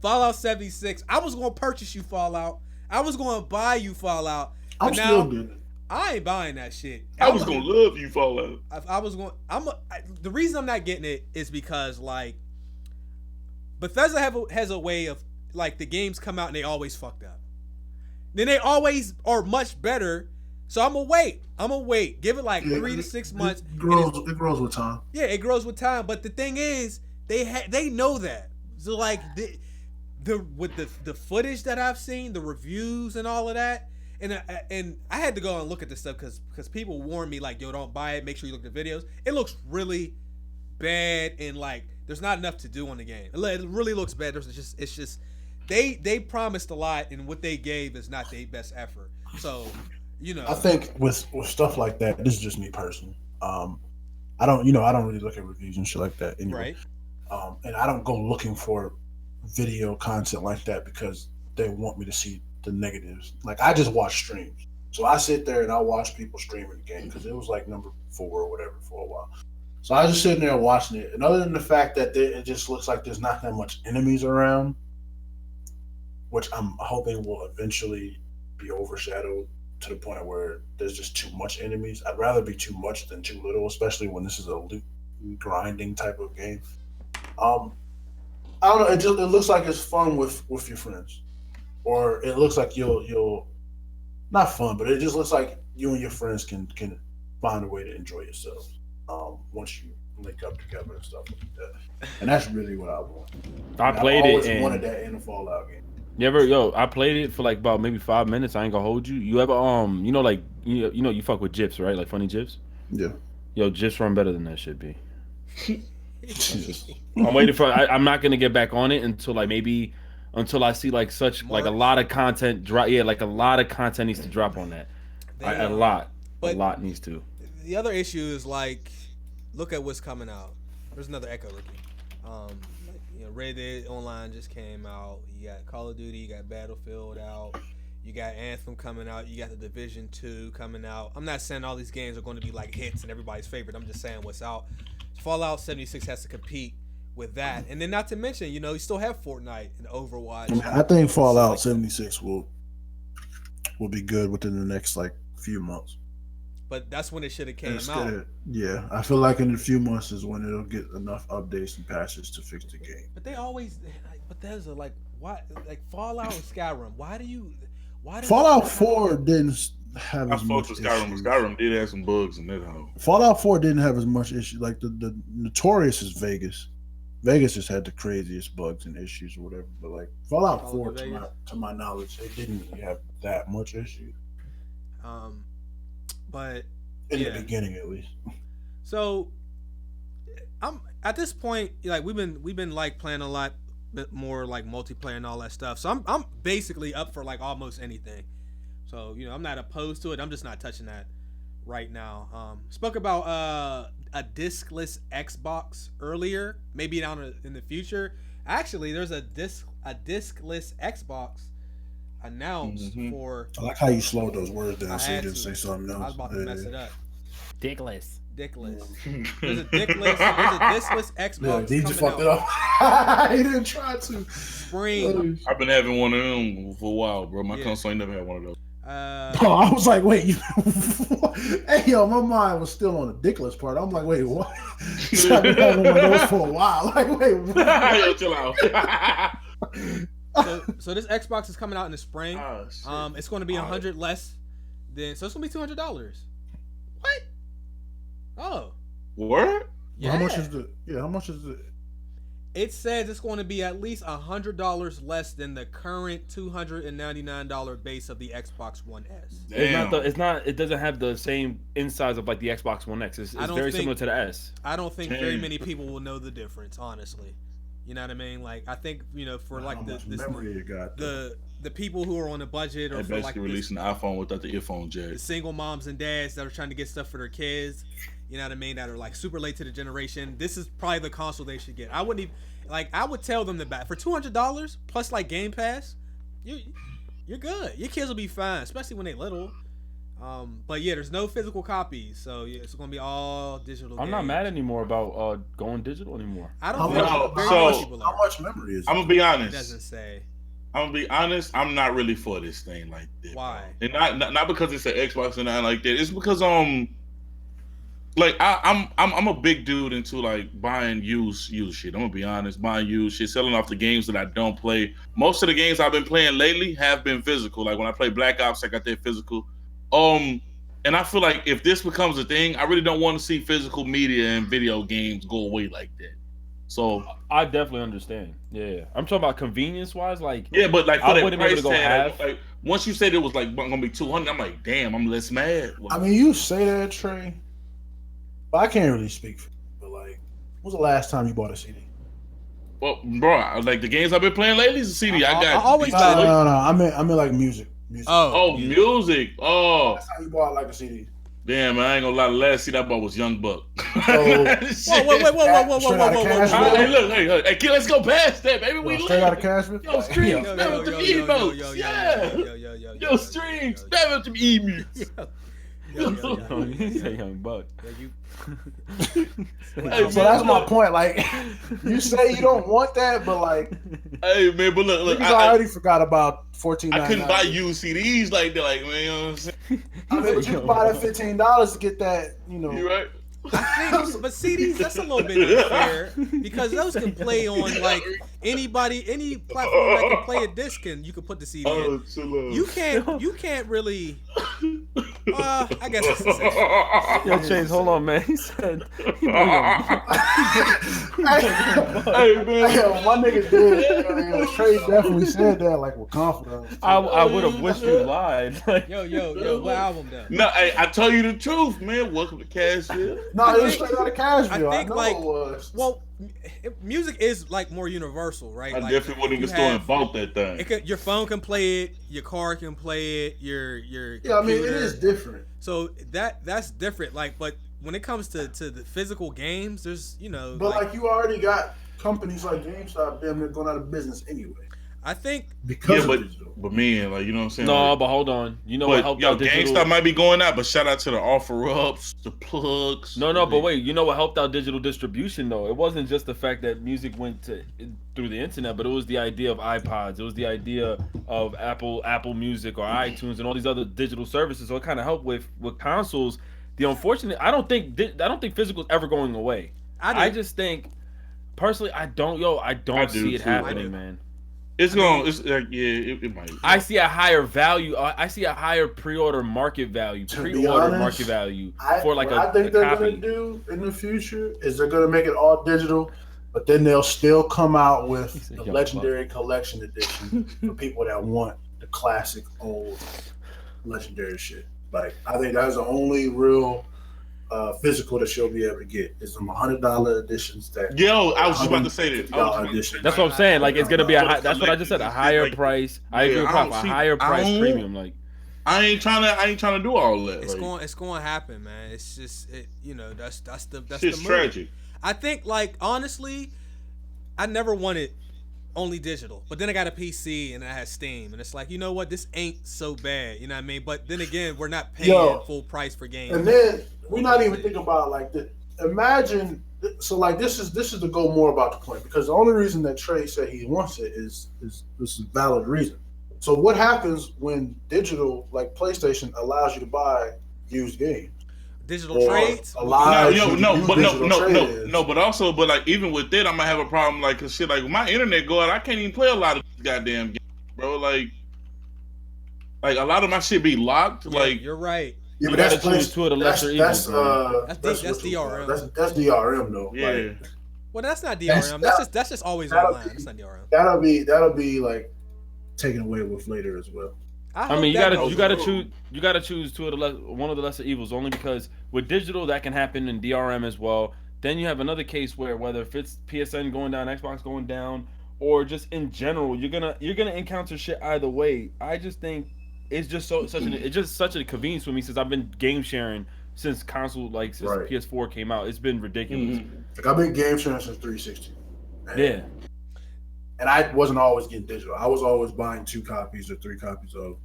Fallout 76. I was gonna purchase you Fallout. I was gonna buy you Fallout. I'm still getting it. I ain't buying that shit. I was gonna love you Fallout. I was going. The reason I'm not getting it is because like Bethesda has a way of like the games come out and they always fucked up. Then they always are much better. So I'm gonna wait. Give it like 3 to 6 months. It grows with time. Yeah, it grows with time. But the thing is, they know that. So like with the footage that I've seen, the reviews and all of that. And I had to go and look at this stuff because people warned me like, yo, don't buy it. Make sure you look at the videos. It looks really bad and like there's not enough to do on the game. It really looks bad. It's just they promised a lot and what they gave is not their best effort. So I think with stuff like that, this is just me personally. I don't really look at reviews and shit like that anyway. Right. And I don't go looking for video content like that because they want me to see the negatives. Like I just watch streams, so I sit there and I watch people streaming the game because it was like number 4 or whatever for a while. So I was just sitting there watching it, and other than the fact that it just looks like there's not that much enemies around, which I'm hoping will eventually be overshadowed to the point where there's just too much enemies. I'd rather be too much than too little, especially when this is a loot grinding type of game. I don't know. It looks like it's fun with your friends, or it looks like you'll not fun, but it just looks like you and your friends can find a way to enjoy yourselves once you link up together and stuff like that. And that's really what I want. I always wanted that in a Fallout game. I played it for like about maybe 5 minutes. I ain't gonna hold you. You ever you fuck with GIFs, right? Like funny GIFs. Yeah. Yo, GIFs run better than that shit, B. I'm waiting for. I'm not gonna get back on it until I see like a lot of content drop. Yeah, like a lot of content needs to drop on that. A lot needs to. The other issue is like, look at what's coming out. There's another Echo Ricky. Red Dead Online just came out. You got Call of Duty. You got Battlefield out. You got Anthem coming out. You got The Division 2 coming out. I'm not saying all these games are going to be like hits and everybody's favorite. I'm just saying what's out. Fallout 76 has to compete with that, and then not to mention, you still have Fortnite and Overwatch. I think Fallout 76 will be good within the next like few months. But that's when it should have came out. Yeah, I feel like in a few months is when it'll get enough updates and patches to fix the game. But they always, Bethesda, like why, like Fallout and Skyrim. Why Fallout 4 didn't have as much issues. Skyrim did have some bugs in that hole. Fallout 4 didn't have as much issue. Like the notorious is Vegas. Vegas just had the craziest bugs and issues or whatever. But like Fallout 4, to my knowledge, they didn't really have that much issue. But in the beginning, at least. So, I'm at this point, like we've been like playing a lot bit more like multiplayer and all that stuff. So I'm basically up for like almost anything. So I'm not opposed to it. I'm just not touching that right now. Spoke about a discless Xbox earlier. Maybe down in the future. Actually, there's a discless Xbox announced for. I like how you slowed those words down so you didn't say something else. I was about to mess it up. Dickless. There's a discless Xbox. Yeah, he just fucked it up. He didn't try to. Spring. I've been having one of them for a while, bro. My console ain't never had one of those. I was like, wait, hey, yo, my mind was still on the dickless part. I'm like, wait, what? So I've been having one of those for a while. Like, wait, what? Yo, chill out. So this Xbox is coming out in the spring. It's going to be $100 less than, so it's going to be $200. What? Oh. What? Yeah. How much is the? Yeah, how much is it? It says it's going to be at least $100 less than the current $299 base of the Xbox One S. Damn. It's not. It doesn't have the same insides of like the Xbox One X. It's very similar to the S. I don't think very many people will know the difference, honestly. You know what I mean? Like I think for like the people who are on a budget or for like releasing the iPhone without the earphone jack. The single moms and dads that are trying to get stuff for their kids. You know what I mean? That are like super late to the generation. This is probably the console they should get. I wouldn't even I would tell them to buy for $200 plus like Game Pass. You're good. Your kids will be fine, especially when they're little. But yeah, there's no physical copies, so yeah, it's gonna be all digital. I'm not mad anymore about going digital anymore. I don't know how much memory is. I'm gonna be honest. It doesn't say. I'm gonna be honest. I'm not really for this thing like that. Why? Bro. And not because it's an Xbox and not like that. It's because like I'm a big dude into like buying used shit. I'm gonna be honest, buying used shit, selling off the games that I don't play. Most of the games I've been playing lately have been physical. Like when I play Black Ops, I got that physical. And I feel like if this becomes a thing, I really don't want to see physical media and video games go away like that. So I definitely understand. Yeah, I'm talking about convenience wise, like but like for I that wouldn't price be able to go tag, half. like once you said it was like gonna be $200, I'm like, damn, I'm less mad. I mean, you say that, Trey, but I can't really speak for you. But like, when was the last time you bought a CD? Well, bro, like the games I've been playing lately is a CD. I got always no. I mean like music. Music. Oh, last time you bought like a CD. Damn, man, I ain't gonna lie. The last CD I bought was Young Buck. Whoa! Hey, kid, let's go past that, baby. We straight out of Cashman. Yo, stream, spam up them emotes. Yo, stream, spam up them emotes. He said Young Buck. So that's my point. Like, you say you don't want that, but like, hey man, but look, I already forgot about $14.99. I couldn't buy used CDs like that, like man. You know what I'm saying? I mean, but you can buy that $15 to get that. You right? I think, but CDs, that's a little bit unfair because those can play on like any platform that can play a disc, and you can put the CD in. You can't really. I guess it's the same. Yo, Chase, hold on, man. He said, Hey, man, my nigga did. Trey definitely said that like with confidence. I would have wished you lied. Yo, what album though? No, hey, I tell you the truth, man. Welcome to Cashville. No, it was straight out of Cashville. I think know it was. Well, music is like more universal, right? I like, definitely went in the store and bought that thing. Your phone can play it, your car can play it, your yeah, I mean it is different. So that's different. Like, but when it comes to the physical games, there's But like you already got companies like GameStop, damn, they're going out of business anyway. I think because but man, like you know what I'm saying. No, like, but hold on. You know what helped out digital? GameStop might be going out, but shout out to the offer ups, the plugs. No, but wait. You know what helped out digital distribution though? It wasn't just the fact that music went through the internet, but it was the idea of iPods. It was the idea of Apple Music or iTunes and all these other digital services. So it kind of helped with consoles. The unfortunate, I don't think physical is ever going away. I just think personally, I don't see it happening, man. It's it might. I see a higher value. I see a higher pre-order market value. For like I think they're gonna do in the future is they're gonna make it all digital, but then they'll still come out with the Legendary Collection Edition for people that want the classic old Legendary shit. Like I think that's the only real physical that she'll be able to get is some $100 editions. I was just about to say that. That's what I'm saying. Like it's gonna be that's what I just said. A higher price. I agree with Pop. A higher price premium. Like I ain't trying to do all that. It's going to happen, man. It's just that's the shit's tragic. I think like honestly, I never wanted only digital, but then I got a PC and I had Steam, and it's like, you know what, this ain't so bad, you know what I mean? But then again, we're not paying full price for games, and then we're not even thinking about like the imagine. So like this is to go more about the point, because the only reason that Trey said he wants it is this is a valid reason. So what happens when digital like PlayStation allows you to buy used games? Digital trades? But like even with that, I might have a problem. Like, cause shit, like when my internet go out, I can't even play a lot of goddamn games, bro. Like a lot of my shit be locked. Yeah, like you're right. Yeah, but that's two of the lesser evils. That's DRM. That's DRM though. Yeah. Like, well, that's not DRM. That's just always online. That's not DRM. That'll be like taken away with later as well. I mean, you gotta choose one of the lesser evils, only because with digital that can happen in DRM as well. Then you have another case where whether if it's PSN going down, Xbox going down, or just in general, you're gonna encounter shit either way. I just think it's just such a convenience for me since I've been game sharing since console since PS4 came out. It's been ridiculous. Mm-hmm. Like I've been game sharing since 360. Yeah. And I wasn't always getting digital. I was always buying 2 copies or 3 copies of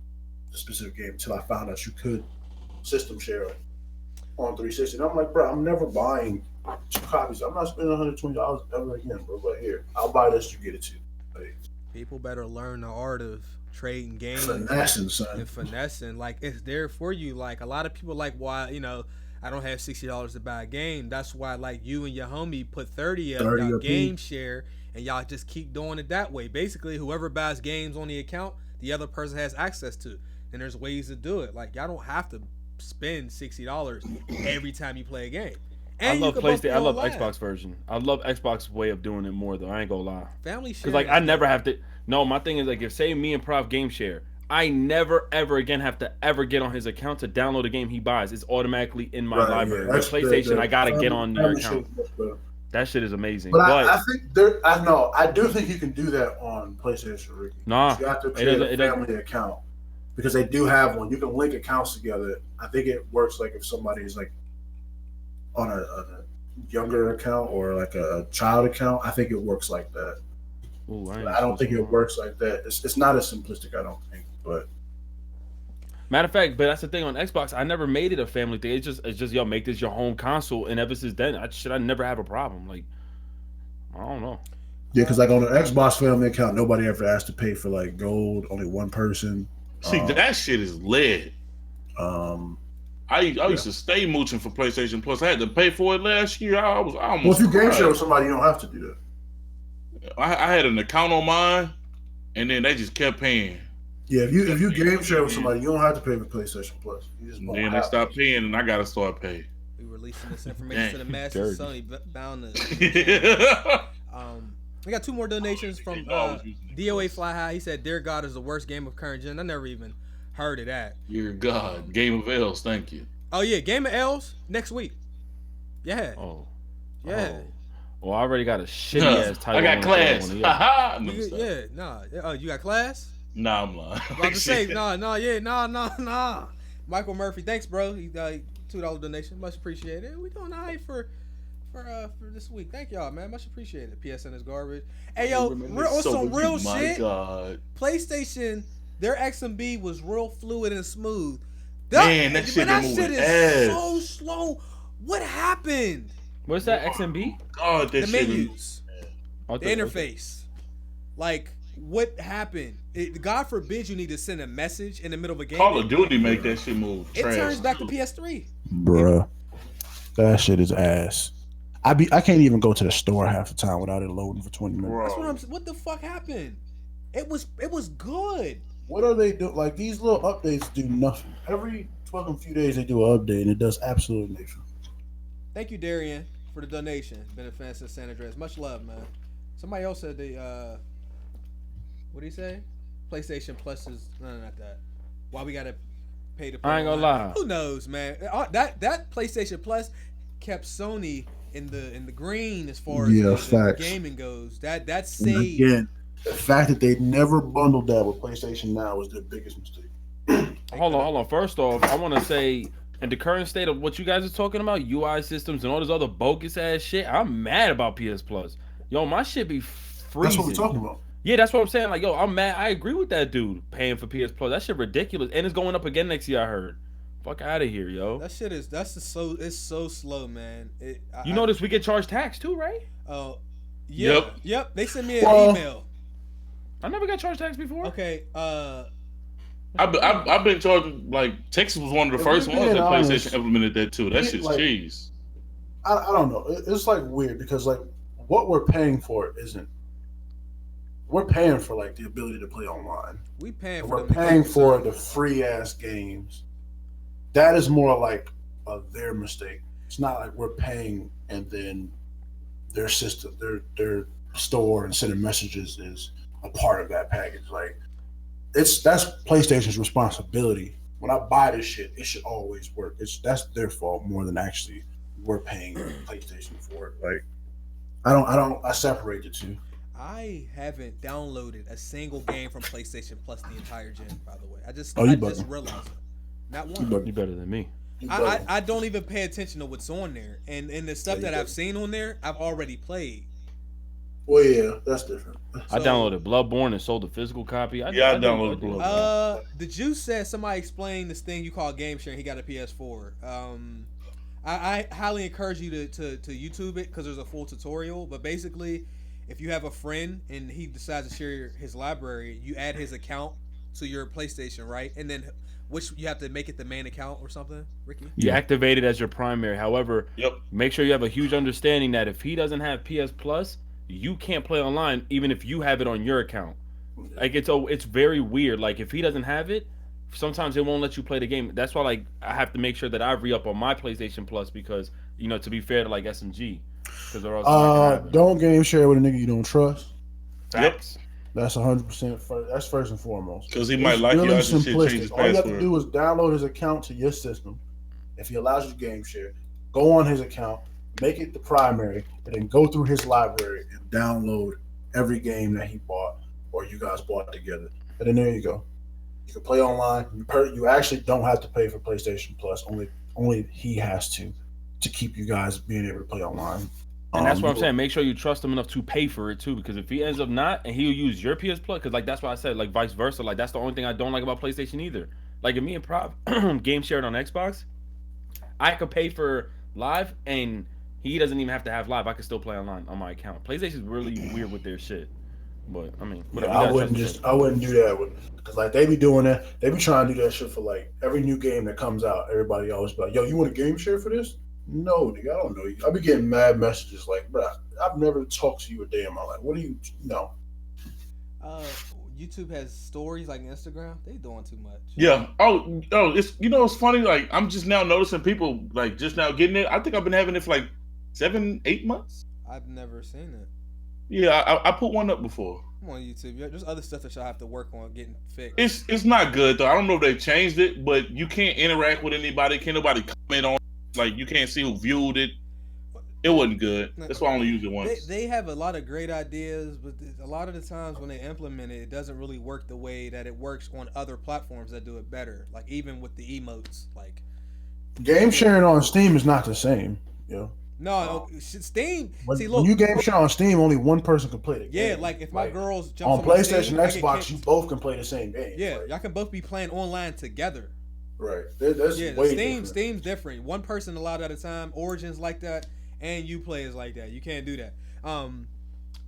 the specific game until I found out you could system share on 360. And I'm like, bro, I'm never buying 2 copies. I'm not spending $120 ever again, bro. But here, I'll buy this, you get it too. Like, people better learn the art of trading games. Finessing, son. And finessing. Like, it's there for you. Like, a lot of people like, why, I don't have $60 to buy a game. That's why, like, you and your homie put 30 up game share, and y'all just keep doing it that way. Basically, whoever buys games on the account, the other person has access to. And there's ways to do it. Like, y'all don't have to spend $60 every time you play a game. And I love PlayStation. I love Xbox version. I love Xbox way of doing it more though. I ain't gonna lie. Family share. Because like I never have to. No, my thing is like if say me and Prof game share, I never ever again have to ever get on his account to download a game he buys. It's automatically in my library. Yeah. With PlayStation, I gotta get on your account. That shit is amazing. But I think I do think you can do that on PlayStation, Ricky. Nah, you have to create a family account because they do have one. You can link accounts together. I think it works like if somebody is like on a younger account or like a child account. I think it works like that. Ooh, I don't think it works like that. It's not as simplistic, I don't think. But matter of fact, but that's the thing on Xbox. I never made it a family thing. It's just yo, make this your home console, and ever since then, I never have a problem. Like, I don't know. Yeah, because like on an Xbox family account, nobody ever asked to pay for like gold. Only one person. See, that shit is lit. I I used to stay mooching for PlayStation Plus. I had to pay for it last year. I almost. Well, if you game share with somebody, you don't have to do that. I had an account on mine, and then they just kept paying. Yeah, if you game share with somebody, you don't have to pay for PlayStation Plus. Then they stopped paying, and I gotta start paying. We releasing this information to the masses. Sony bound to. We got 2 more donations from DOA Fly High. He said, "Dear God is the worst game of current gen." I never even heard of that. Dear God, Game of L's. Thank you. Oh yeah, Game of L's next week. Yeah. Oh. Yeah. Oh. Well, I already got a shitty ass title. I got Class. Yeah, you got Class? Nah, I'm lying. About to say, nah. Michael Murphy, thanks, bro. He $2 donation, much appreciated. We doing alright for this week. Thank y'all, man. Much appreciated. PSN is garbage. Hey yo, real shit. God. PlayStation, their XMB was real fluid and smooth. That shit is so slow. What happened? What's that XMB? God, the menus, the interface. Like, what happened? God forbid you need to send a message in the middle of a game. Call of Duty make that shit move. It turns back to PS3. Bruh, that shit is ass. I can't even go to the store half the time without it loading for 20 minutes. That's what the fuck happened? It was good. What are they doing? Like, these little updates do nothing. Every fucking few days they do an update and it does absolutely nothing. Thank you, Darian, for the donation. Been a fan since San Andreas. Much love, man. Somebody else said what did he say? PlayStation Plus is not that. Why we gotta pay to play? I ain't gonna lie. Who knows, man? That PlayStation Plus kept Sony in the green as far as the gaming goes. That saved. Again, the fact that they never bundled that with PlayStation Now was their biggest mistake. Hold on. First off, I want to say, in the current state of what you guys are talking about, UI systems and all this other bogus ass shit, I'm mad about PS Plus. Yo, my shit be freezing. That's what we're talking about. Yeah, that's what I'm saying. Like, yo, I'm mad. I agree with that dude paying for PS Plus. That shit ridiculous, and it's going up again next year. I heard. Fuck out of here, yo. That shit is it's so slow, man. Notice we get charged tax too, right? Oh, yep. They sent me an email. I never got charged tax before. Okay, I've been charged, like, Texas was one of the first ones that PlayStation implemented that too. That shit's cheese. I don't know. It's like weird because like what we're paying for isn't. We're paying for like the ability to play online. We're paying for the free ass games. That is more like their mistake. It's not like we're paying and then their system, their store and sending messages is a part of that package. Like that's PlayStation's responsibility. When I buy this shit, it should always work. That's their fault more than actually we're paying PlayStation for it. Like I separate the two. I haven't downloaded a single game from PlayStation Plus the entire gen, by the way. I just realized it. Not one. You better than me. I don't even pay attention to what's on there. And the stuff that I've seen on there, I've already played. Well, yeah, that's different. I downloaded Bloodborne and sold the physical copy. I downloaded Bloodborne. The Juice said somebody explained this thing you call game sharing. He got a PS4. I highly encourage you to YouTube it because there's a full tutorial. But basically, if you have a friend and he decides to share his library, you add his account to your PlayStation, right? And then you have to make it the main account or something, Ricky? You activate it as your primary. However, make sure you have a huge understanding that if he doesn't have PS Plus, you can't play online even if you have it on your account. Like it's very weird. Like if he doesn't have it, sometimes it won't let you play the game. That's why like I have to make sure that I re-up on my PlayStation Plus because to be fair to like SMG. Don't game share with a nigga you don't trust. Facts. That's 100%. That's first and foremost. Because he might like you. Really simplistic. All you have to do is download his account to your system. If he allows you to game share, go on his account, make it the primary, and then go through his library and download every game that he bought or you guys bought together. And then there you go. You can play online. You actually don't have to pay for PlayStation Plus. Only he has to keep you guys being able to play online. And that's what I'm saying. Make sure you trust him enough to pay for it too, because if he ends up not, and he'll use your PS Plus, because like that's why I said like vice versa. Like that's the only thing I don't like about PlayStation either. Like if me and Prov game shared on Xbox, I could pay for live, and he doesn't even have to have live. I could still play online on my account. PlayStation's really weird with their shit. But I mean, yeah, I wouldn't do that because like they be doing that. They be trying to do that shit for like every new game that comes out. Everybody always be like, "Yo, you want a game share for this?" No, nigga, I don't know you. I be getting mad messages like, "Bro, I've never talked to you a day in my life. What do you know?" YouTube has stories like Instagram. They doing too much. Yeah. Oh, it's it's funny. Like I'm just now noticing people like just now getting it. I think I've been having it for like 7-8 months. I've never seen it. Yeah, I put one up before. I'm on YouTube. There's other stuff that y'all have to work on getting fixed. It's not good though. I don't know if they changed it, but you can't interact with anybody. Can't nobody comment on it. Like you can't see who viewed it. It wasn't good. That's why I only used it once. They have a lot of great ideas, but a lot of the times when they implement it, it doesn't really work the way that it works on other platforms that do it better. Like even with the emotes, like game sharing on Steam is not the same. Yeah. No, Steam. When you game share on Steam, only one person can play the game. Yeah, like if my girls jump on PlayStation, Steam, Xbox, you both can play the same game. Yeah, y'all can both be playing online together. Right. That's way different. Steam's different. One person allowed at a time. Origins like that, and Uplay is like that. You can't do that.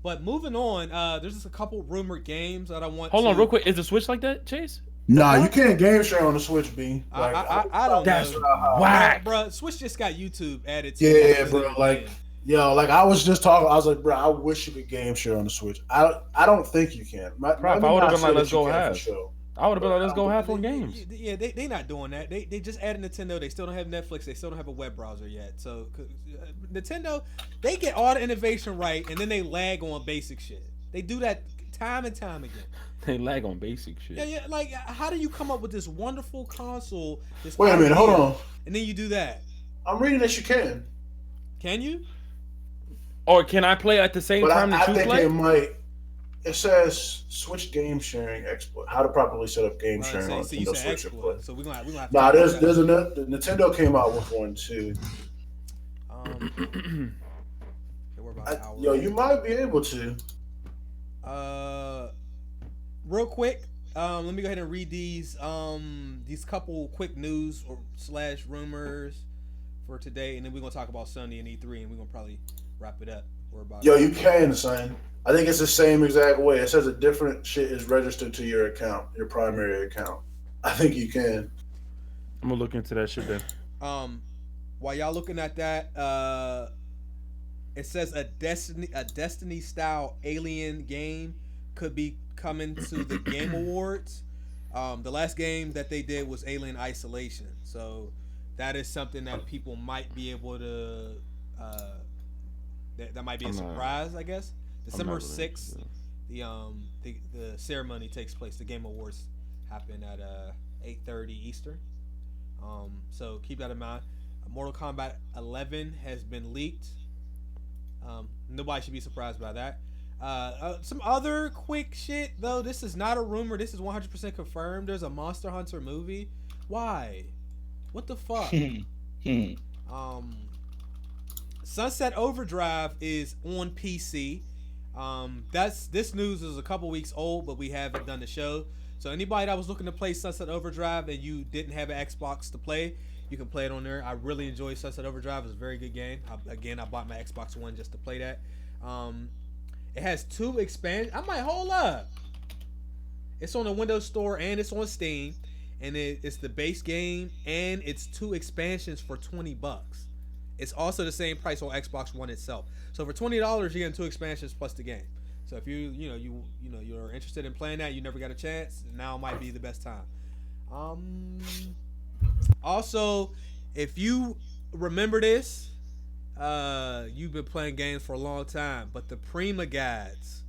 But moving on, there's just a couple rumored games that I want. Hold on, real quick. Is the Switch like that, Chase? Nah, you can't game share on the Switch, B. Like, I don't that's know. That's whack, bro. Switch just got YouTube added to it. Yeah, bro. Like, yo, like I was just talking. I was like, bro, I wish you could game share on the Switch. I don't think you can. I would have been like, let's go half. I would have been like, let's go half on games. Yeah, they not doing that. They just added Nintendo. They still don't have Netflix. They still don't have a web browser yet. So Nintendo, they get all the innovation right, and then they lag on basic shit. They do that time and time again. They lag on basic shit. Yeah. Like, how do you come up with this wonderful console? Wait a minute, hold on. And then you do that. I'm reading that you can. Can you? Or can I play at the same time that you play? It might. It says Switch game sharing exploit. How to properly set up game sharing on Nintendo Switch and play. So we gonna have to. Nah, there's another. Nintendo came out with one too. Yo, you might be able to. Real quick, let me go ahead and read these couple quick news or / rumors for today, and then we're gonna talk about Sony and E3, and we're gonna probably wrap it up. Yo, you can, son. I think it's the same exact way. It says a different shit is registered to your account, your primary account. I think you can. I'm gonna look into that shit then. While y'all looking at that, it says a Destiny style Alien game could be coming to the Game Awards. The last game that they did was Alien Isolation, so that is something that people might be able to. That might be a surprise, I guess. December 6th, the ceremony takes place. The Game Awards happen at 8:30 Eastern. So keep that in mind. Mortal Kombat 11 has been leaked. Nobody should be surprised by that. Some other quick shit though. This is not a rumor. This is 100% confirmed. There's a Monster Hunter movie. Why? What the fuck? Sunset Overdrive is on PC. This news is a couple weeks old, but we haven't done the show. So anybody that was looking to play Sunset Overdrive and you didn't have an Xbox to play, you can play it on there. I really enjoy Sunset Overdrive. It's a very good game. I bought my Xbox One just to play that. It has 2 expansions. I might hold up. It's on the Windows Store and it's on Steam, and it's the base game and it's 2 expansions for $20. It's also the same price on Xbox One itself. So for $20, you're getting 2 expansions plus the game. So if you're interested in playing that, you never got a chance, now might be the best time. Also, if you remember this, you've been playing games for a long time, but the Prima Guides,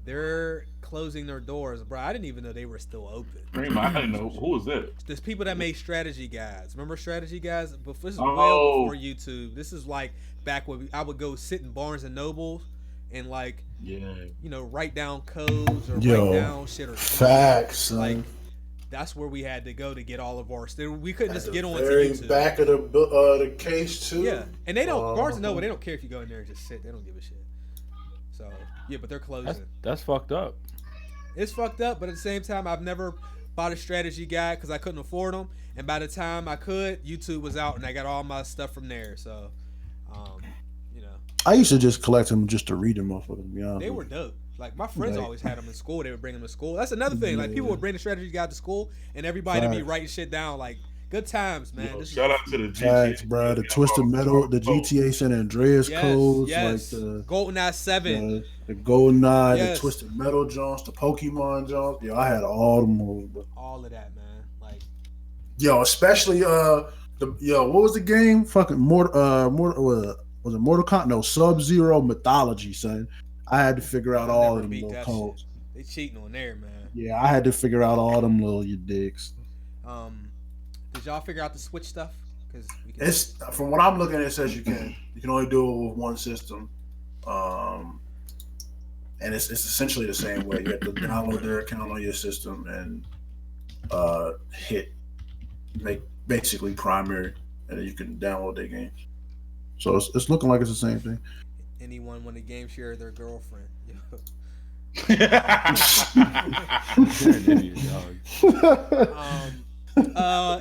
they're closing their doors, bro. I didn't even know they were still open. Prima, I didn't know. Who was that? There's people that made strategy guides. Remember strategy guides? But this is well before YouTube. This is like back when I would go sit in Barnes and Noble and write down codes or write down shit or facts. Like that's where we had to go to get all of our stuff. We couldn't just get on to YouTube. Back of the case too. Yeah, and they don't Barnes and Noble. They don't care if you go in there and just sit. They don't give a shit. So yeah, but they're closing. That's fucked up. It's fucked up, but at the same time, I've never bought a strategy guide because I couldn't afford them. And by the time I could, YouTube was out, and I got all my stuff from there. So, I used to just collect them just to read them, motherfuckers. To be honest, they were dope. Like my friends Right. always had them in school. They would bring them to school. That's another thing. Like people would bring the strategy guide to school, and everybody would be writing shit down. Like good times, man. Yo, This shout out to the GTA, Facts, bro. The Twisted Metal, the GTA San Andreas codes, like the GoldenEye 7, the GoldenEye, Yes. the Twisted Metal Jones, the Pokemon Jones. Yo, I had all the moves, bro. all of that, man. Like Yo, especially what was the game? Fucking was it Mortal Kombat? No, Sub-Zero Mythology, son. I had to figure out I all never of them beat little that codes. shit. They cheating on there, man. Yeah, I had to figure out all them little you dicks. Did y'all figure out the Switch stuff? Because It's from what I'm looking at, it says you can only do it with one system. And it's essentially the same way. You have to download their account on your system and make basically primary, and then you can download their games. So it's looking like it's the same thing. anyone want a game share their girlfriend?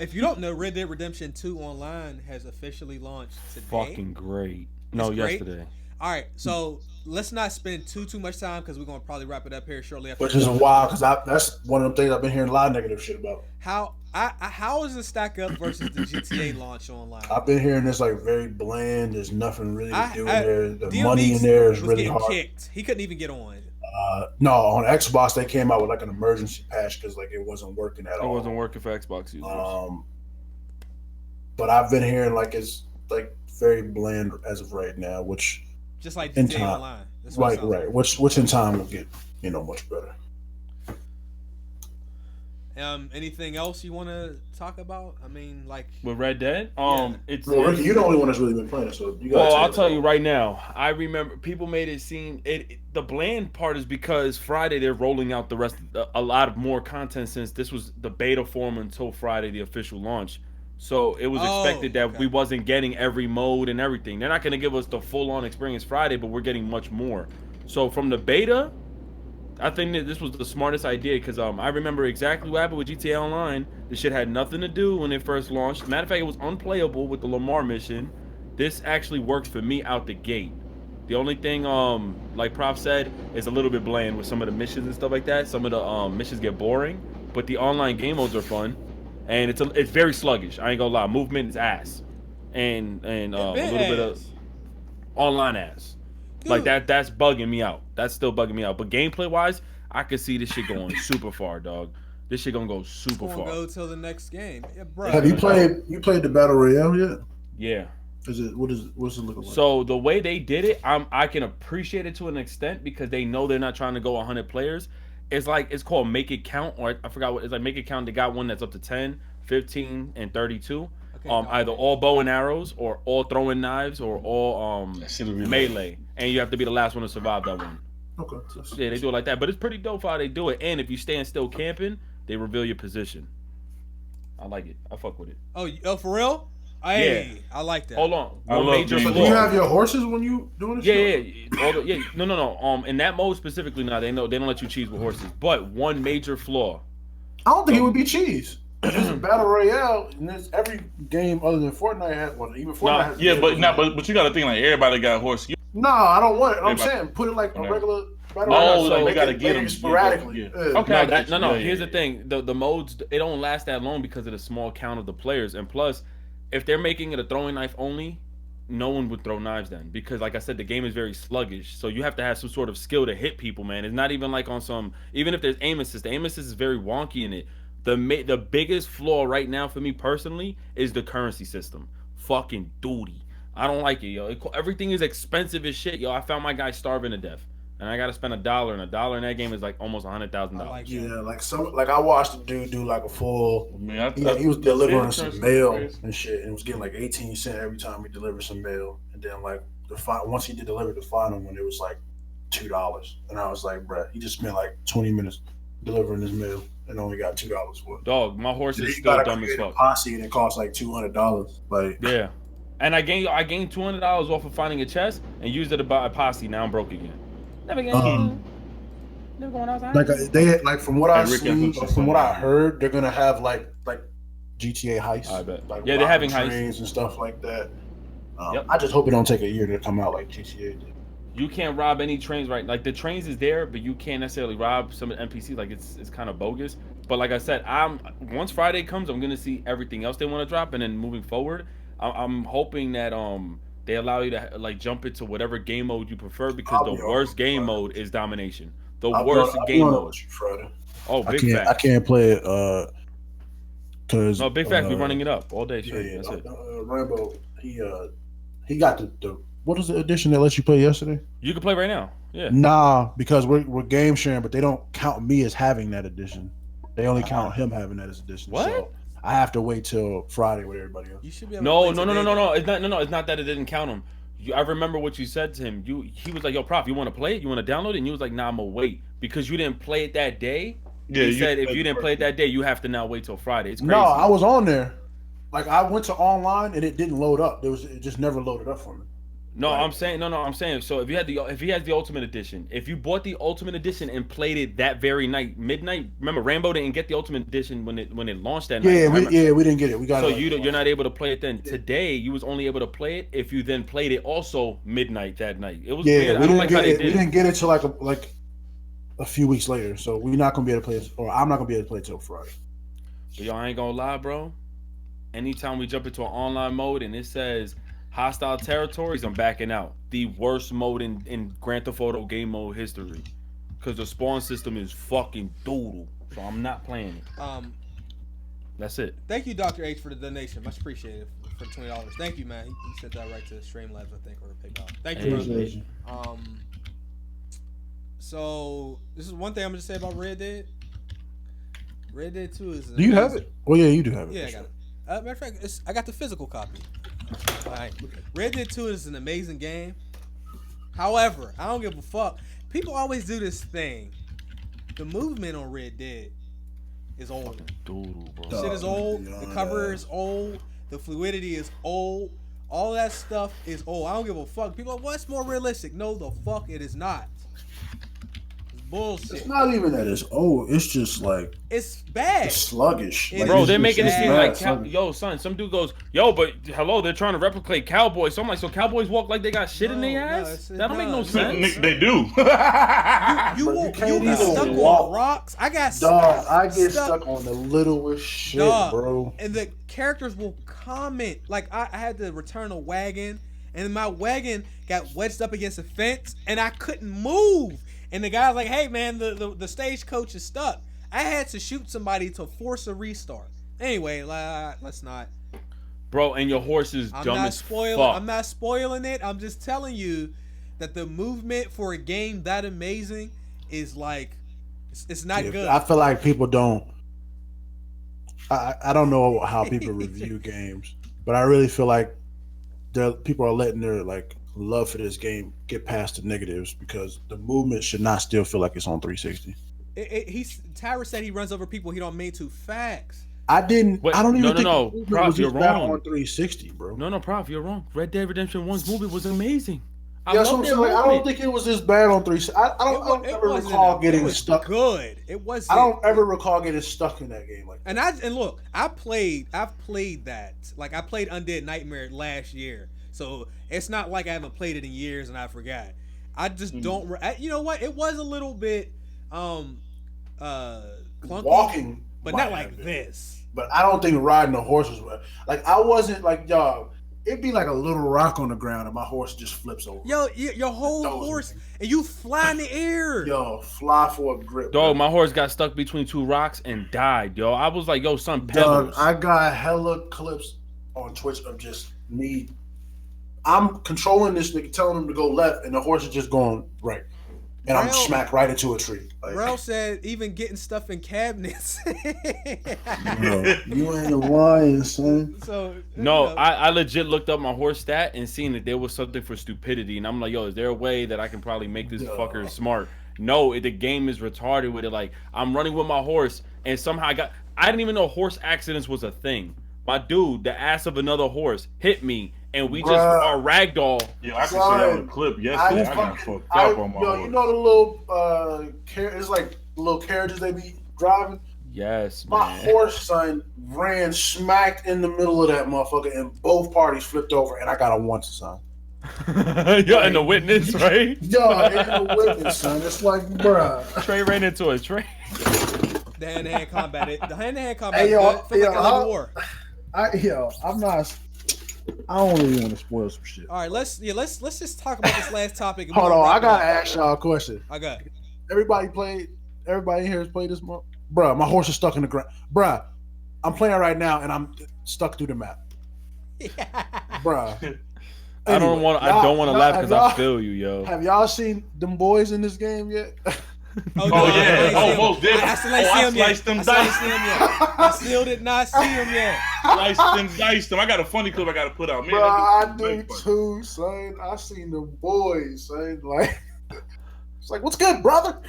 If you don't know, Red Dead Redemption 2 Online has officially launched today. Fucking great. No, great? yesterday. All right, so let's not spend too much time because we're gonna probably wrap it up here shortly after. Which is wild because that's one of them things I've been hearing a lot of negative shit about. How does it stack up versus the GTA launch online? I've been hearing this like very bland. There's nothing really to do in there. The DMX money in there is was really getting hard. kicked. He couldn't even get on. No, on Xbox they came out with like an emergency patch because like it wasn't working at all. It wasn't working for Xbox users. But I've been hearing like it's like very bland as of right now, which just like in GTA time, Online. That's what it sounds right. like. Which in time will get much better. Anything else you want to talk about? I mean, like with Red Dead, it's well, Ricky, you're the only one that's really been playing, so you got. Well, I'll tell you right now. I remember people made it seem the bland part is because Friday they're rolling out the rest of a lot of more content since this was the beta form until Friday the official launch. So it was expected that we wasn't getting every mode and everything. They're not going to give us the full-on experience Friday, but we're getting much more. So from the beta, I think that this was the smartest idea because I remember exactly what happened with GTA Online. This shit had nothing to do when it first launched. Matter of fact, it was unplayable with the Lamar mission. This actually works for me out the gate. The only thing, like Prof said, is a little bit bland with some of the missions and stuff like that. Some of the missions get boring, but the online game modes are fun, and it's very sluggish. I ain't gonna lie, movement is ass, and a little bit of online ass. Dude. Like that's bugging me out. That's still bugging me out. But gameplay wise, I could see this shit going super far, dog. This shit gonna go super far. Go till the next game, yeah, bro. Have you played the Battle Royale yet? Yeah. What's it looking like? So the way they did it, I can appreciate it to an extent because they know they're not trying to go 100 players. It's called Make It Count, or I forgot what it's like. Make It Count. They got one that's up to 10, 15, and 32. Either all bow and arrows, or all throwing knives, or all melee, and you have to be the last one to survive that one. Okay. So, yeah, they do it like that, but it's pretty dope how they do it. And if you stand still camping, they reveal your position. I like it. I fuck with it. Oh, for real? Hey, yeah. I like that. Hold on. Do you have your horses when you doing this? Yeah. No. In that mode specifically, now they don't let you cheese with horses. But one major flaw. I don't think it would be cheese. It's a battle royale, and there's every game other than Fortnite has one. Even Fortnite has. But you got to think like everybody got horses. No, I don't want it. I'm saying put it like a regular battle royale. So you got to get them sporadically. Yeah. Okay. No. Here's the thing: the modes it don't last that long because of the small count of the players, and plus, if they're making it a throwing knife only, no one would throw knives then because, like I said, the game is very sluggish. So you have to have some sort of skill to hit people, man. It's not even like on some. Even if there's aim assist, the aim assist is very wonky in it. The biggest flaw right now for me personally is the currency system. Fucking duty. I don't like it, yo. Everything is expensive as shit, yo. I found my guy starving to death, and I gotta spend $1, and $1 in that game is like almost $100,000. Yeah, I watched a dude do like a full. He was delivering some mail and shit, and was getting like 18 cents every time he delivered some mail, and then like once he did deliver the final one, it was like $2, and I was like, bruh, he just spent like 20 minutes delivering his mail. And only got $2 for it. Dog, my horse is still dumb as fuck. Posse and it costs like $200. Like yeah, and I gained $200 off of finding a chest and used it to buy a posse. Now I'm broke again. Never going outside. Like from what I see, from what I heard, they're gonna have like GTA heists. I bet. Like they're having heists trains and stuff like that. Yep. I just hope it don't take a year to come out like GTA did. You can't rob any trains, right? Like the trains is there, but you can't necessarily rob some of the NPCs. Like it's kind of bogus. But like I said, once Friday comes, I'm gonna see everything else they want to drop, and then moving forward, I'm hoping that they allow you to like jump into whatever game mode you prefer, because the worst game mode is domination. The worst game mode. Oh, big facts. I can't play it because no, big facts. We're running it up all day straight. Yeah, that's it. Rambo, he got the what is the edition that lets you play yesterday? You can play right now. Yeah. Nah, because we're game sharing, but they don't count me as having that edition. They only count him having that as edition. What? So I have to wait till Friday with everybody else. You should be able No. to play No. It's not. No. It's not that it didn't count him. I remember what you said to him. He was like, "Yo, Prof, you want to play it? You want to download it?" And you was like, "Nah, I'm gonna wait because you didn't play it that day." Yeah, he said if you didn't play it that day, you have to now wait till Friday. It's crazy. No, I was on there. Like I went to online and it didn't load up. It just never loaded up for me. No, I'm saying I'm saying. So if he has the Ultimate Edition, if you bought the Ultimate Edition and played it that very night, midnight. Remember, Rambo didn't get the Ultimate Edition when it launched that night. Yeah, we didn't get it. We got so it. You're not able to play it then. Today, you was only able to play it if you then played it also midnight that night. It was weird. We didn't get it till like a few weeks later. So we're not gonna be able to play it, or I'm not gonna be able to play it till Friday. But yo, I ain't gonna lie, bro. Anytime we jump into an online mode and it says hostile territories, I'm backing out. The worst mode in Grand Theft Auto game mode history, because the spawn system is fucking doodle. So I'm not playing it. That's it. Thank you, Dr. H, for the donation. Much appreciated for $20. Thank you, man. He sent that right to Streamlabs, I think, or PayPal. Thank you, brother. So this is one thing I'm gonna say about Red Dead. Red Dead 2 is. Do you have it? Oh yeah, you do have it. Yeah, I got it. Matter of fact, I got the physical copy. All right. Red Dead 2 is an amazing game. However, I don't give a fuck. People always do this thing. The movement on Red Dead is old. Doodle, bro. Shit is old. The cover is old. The fluidity is old. All that stuff is old. I don't give a fuck. People are like, what's more realistic? No, the fuck it is not. It's bullshit. It's not even that it's old. It's just like it's bad. It's sluggish. Bro, they're making it seem like yo, son. Some dude goes, yo, but hello, they're trying to replicate cowboys. So I'm like, so cowboys walk like they got shit in their ass? That don't make no sense. They do. you get stuck on rocks. I got stuck. I get stuck on the littlest shit, bro. And the characters will comment. Like I had to return a wagon, and my wagon got wedged up against a fence, and I couldn't move. And the guy's like, "Hey, man, the stagecoach is stuck." I had to shoot somebody to force a restart. Anyway, let's not. Bro, and your horse is dumb as fuck. I'm not spoiling it. I'm just telling you that the movement for a game that amazing is like, it's not good. I feel like people don't. I don't know how people review games, but I really feel like people are letting their like love for this game get past the negatives, because the movement should not still feel like it's on 360. Tyra said he runs over people he don't mean to. Facts. I didn't. Wait, I don't even think no. Prof, you're wrong. On 360, bro. No, Prof, you're wrong. Red Dead Redemption 1's movie was amazing. I don't think it was this bad on 360. I don't ever recall getting stuck. Good. It was. I don't ever recall getting stuck in that game like that. And look, I've played that. Like I played Undead Nightmare last year, so it's not like I haven't played it in years and I forgot. I just don't. You know what? It was a little bit clunky, walking, but not like this. But I don't think riding a horse was like, I wasn't like, y'all. It'd be like a little rock on the ground and my horse just flips over. Yo, your whole horse, and you fly in the air. Yo, fly for a grip. Dog, my horse got stuck between two rocks and died, yo. I was like, yo, son, pebbles. Dog, I got hella clips on Twitch of just me. I'm controlling this nigga, telling him to go left, and the horse is just going right. And I'm smacked right into a tree. Like, Rel said even getting stuff in cabinets. Yo, you ain't lying, son. So no, I legit looked up my horse stat and seen that there was something for stupidity. And I'm like, yo, is there a way that I can probably make this fucker smart? No, the game is retarded with it. Like, I'm running with my horse, and somehow I didn't even know horse accidents was a thing. My dude, the ass of another horse, hit me, and we just are ragdoll. Yeah, I can see that on the clip. Yesterday, I got fucked up on my horse. You know the little it's like the little carriages they be driving? Yes, my horse, son, ran smacked in the middle of that motherfucker, and both parties flipped over, and I got a once, son. You're in the witness, right? Yo, in the witness, son. It's like, bruh. Trey ran into a Trey. The hand-to-hand combat. The hand-to-hand combat Hey, yo, good. Feel like I live in war. I'm not. I don't really want to spoil some shit. All right, let's just talk about this last topic. Hold on, I gotta ask y'all a question. I got. Everybody in here has played this month? Bruh, my horse is stuck in the ground. Bruh, I'm playing right now and I'm stuck through the map. Bruh. Anyway, I don't want to laugh because I feel you, yo. Have y'all seen them boys in this game yet? Oh, no, yeah. Most definitely. I still ain't see him yet. I still did not see him yet. Diced them. I got a funny clip I got to put out. Man, I do too, son. I seen the boys, son. Like, it's like, what's good, brother?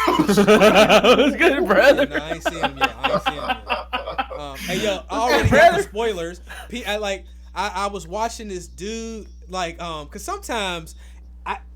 What's good, brother? No, I ain't seen him yet. Hey, yo, I already got the spoilers. I was watching this dude, because sometimes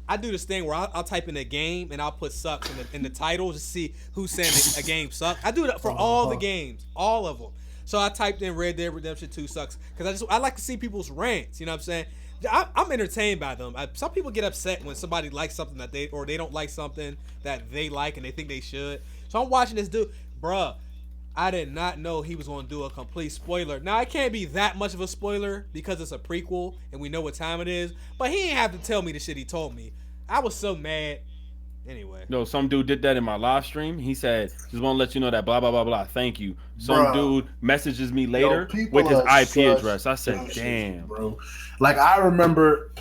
I do this thing where I'll type in a game and I'll put sucks in the title to see who's saying a game sucks. I do it for all the games, all of them. So I typed in Red Dead Redemption 2 sucks because I like to see people's rants. You know what I'm saying? I'm entertained by them. Some people get upset when somebody likes something that they don't like something that they like and they think they should. So I'm watching this dude, bruh. I did not know he was going to do a complete spoiler. Now, it can't be that much of a spoiler because it's a prequel and we know what time it is. But he didn't have to tell me the shit he told me. I was so mad. Anyway. No, some dude did that in my live stream. He said, just want to let you know that blah, blah, blah, blah. Thank you. Some dude messages me later with his IP address. I said, damn. Bro. Like, I remember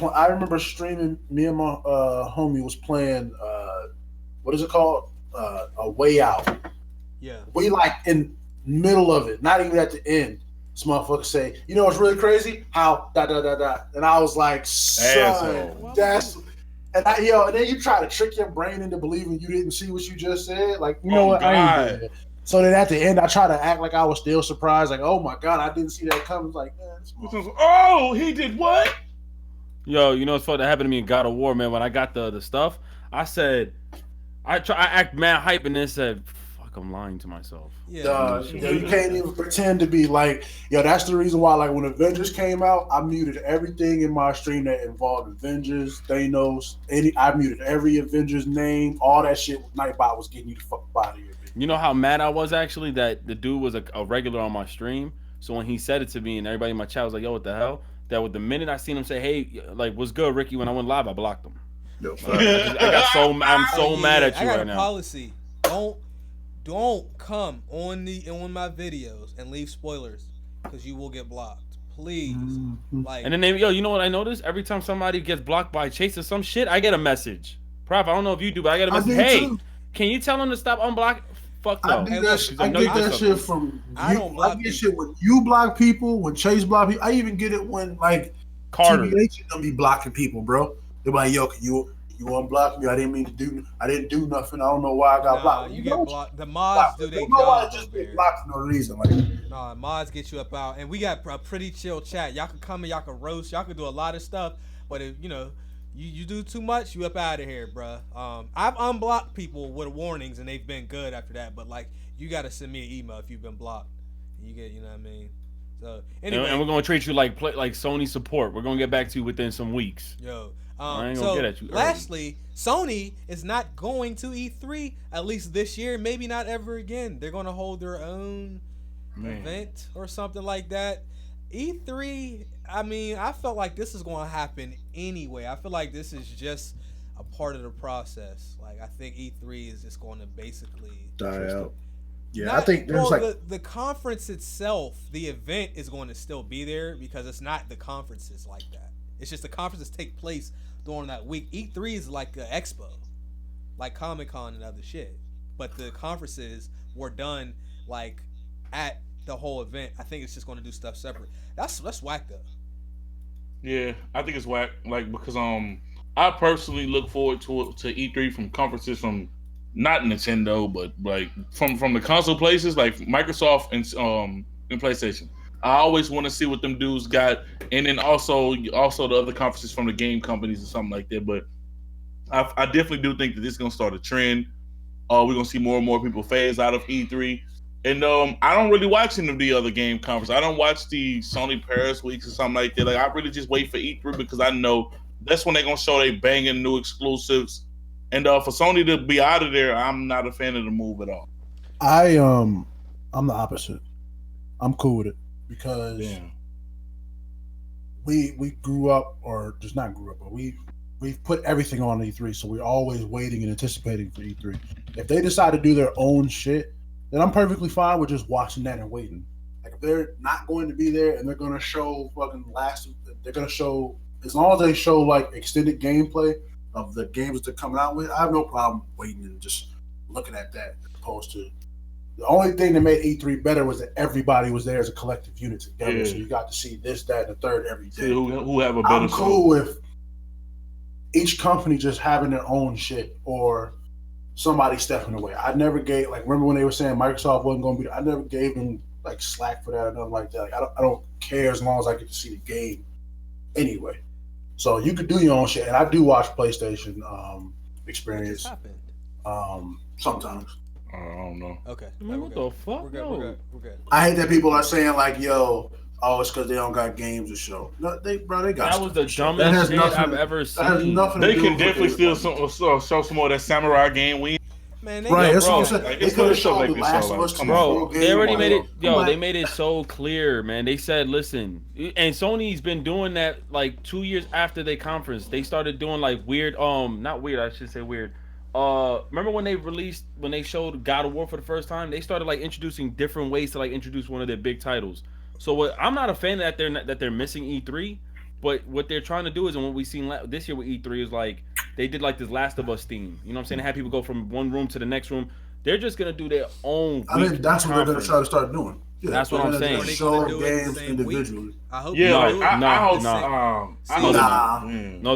streaming, me and my homie was playing, what is it called? A Way Out. Yeah. We in middle of it, not even at the end. This motherfucker say, you know what's really crazy? How ... And I was like, son, that's and then you try to trick your brain into believing you didn't see what you just said. Like, you know what? God. I ain't. So then at the end, I try to act like I was still surprised. Like, oh my God, I didn't see that coming. Like, man, he did what? Yo, you know what's funny that happened to me in God of War, man? When I got the stuff, I said, I act mad hype and then said, I'm lying to myself. Yeah. You can't even pretend to be like, that's the reason why, like, when Avengers came out, I muted everything in my stream that involved Avengers, Thanos, I muted every Avengers name, all that shit. Nightbot was getting you the fuck out of here. You know how mad I was actually that the dude was a regular on my stream. So when he said it to me and everybody in my chat was like, yo, what the hell? That with the minute I seen him say, hey, like, what's good, Ricky? When I went live, I blocked him. I'm so mad at you right now. I got a policy. Don't come on my videos and leave spoilers because you will get blocked. Please. Like, and then you know what I noticed? Every time somebody gets blocked by Chase or some shit, I get a message. Prof, I don't know if you do, but I get a message. Hey, can you tell him to stop unblocking? Fuck no. I get that shit from you. I get shit when you block people, when Chase block people. I even get it when like Carter TBH be blocking people, bro. They're like, yo, can you unblock me? I didn't do nothing. I don't know why I got blocked. You get blocked. The mods do their job. Nobody just get blocked for no reason. Like, nah, mods get you up out, and we got a pretty chill chat. Y'all can come and y'all can roast. Y'all can do a lot of stuff, but if you do too much, you up out of here, bruh. I've unblocked people with warnings, and they've been good after that. But like, you gotta send me an email if you've been blocked. You get, you know what I mean. So anyway, and we're gonna treat you like Sony support. We're gonna get back to you within some weeks. Yo. I ain't gonna get at you early. Lastly, Sony is not going to E3 at least this year. Maybe not ever again. They're going to hold their own event or something like that. E3, I mean, I felt like this is going to happen anyway. I feel like this is just a part of the process. Like, I think E3 is just going to basically die out. Yeah, I think there's the conference itself, the event is going to still be there because it's not the conferences like that. It's just the conferences take place during that week. E3 is like an expo, like Comic-Con and other shit. But the conferences were done like at the whole event. I think it's just going to do stuff separate. That's whack though. Yeah, I think it's whack. Like, because I personally look forward to E3 from conferences from not Nintendo, but like from the console places like Microsoft and PlayStation. I always want to see what them dudes got, and then also the other conferences from the game companies or something like that. But I definitely do think that this is gonna start a trend. We're gonna see more and more people phase out of E3, and I don't really watch any of the other game conferences. I don't watch the Sony Paris weeks or something like that. Like, I really just wait for E3 because I know that's when they're gonna show they banging new exclusives. And for Sony to be out of there, I'm not a fan of the move at all. I'm the opposite. I'm cool with it because we grew up, or just not grew up, but we've put everything on E3, so we're always waiting and anticipating for E3. If they decide to do their own shit, then I'm perfectly fine with just watching that and waiting. Like if they're not going to be there and they're gonna show they're gonna show, as long as they show like extended gameplay of the games that they're coming out with, I have no problem waiting and just looking at that, as opposed to the only thing that made E3 better was that everybody was there as a collective unit together. Yeah. So you got to see this, that, and the third every day. Who have a better I'm cool with each company just having their own shit or somebody stepping away. I never gave, like, remember when they were saying Microsoft wasn't going to be, I never gave them like slack for that or nothing like that. Like, I don't care as long as I get to see the game anyway. So you could do your own shit. And I do watch PlayStation experience sometimes. I don't know. Okay. What the fuck? We're good. I hate that people are saying like, "Yo, it's because they don't got games to show." No, they got. That was the dumbest shit I've ever seen. That has nothing they to do can with definitely still show some more of that samurai game. Man, right? Bro, they could have shown The Last of Us. Bro, they already made it. They made it so clear, man. They said, "Listen," and Sony's been doing that like 2 years after their conference. They started doing like weird, not weird. I should say weird. Remember when they showed God of War for the first time? They started like introducing different ways to like introduce one of their big titles. So I'm not a fan that they're missing E3, but what they're trying to do is, and what we've seen this year with E3 is like they did like this Last of Us theme. You know what I'm saying? They had people go from one room to the next room. They're just gonna do their own. I think that's what they're gonna try to start doing. Yeah, that's what I'm saying. Show games individually. I hope. No,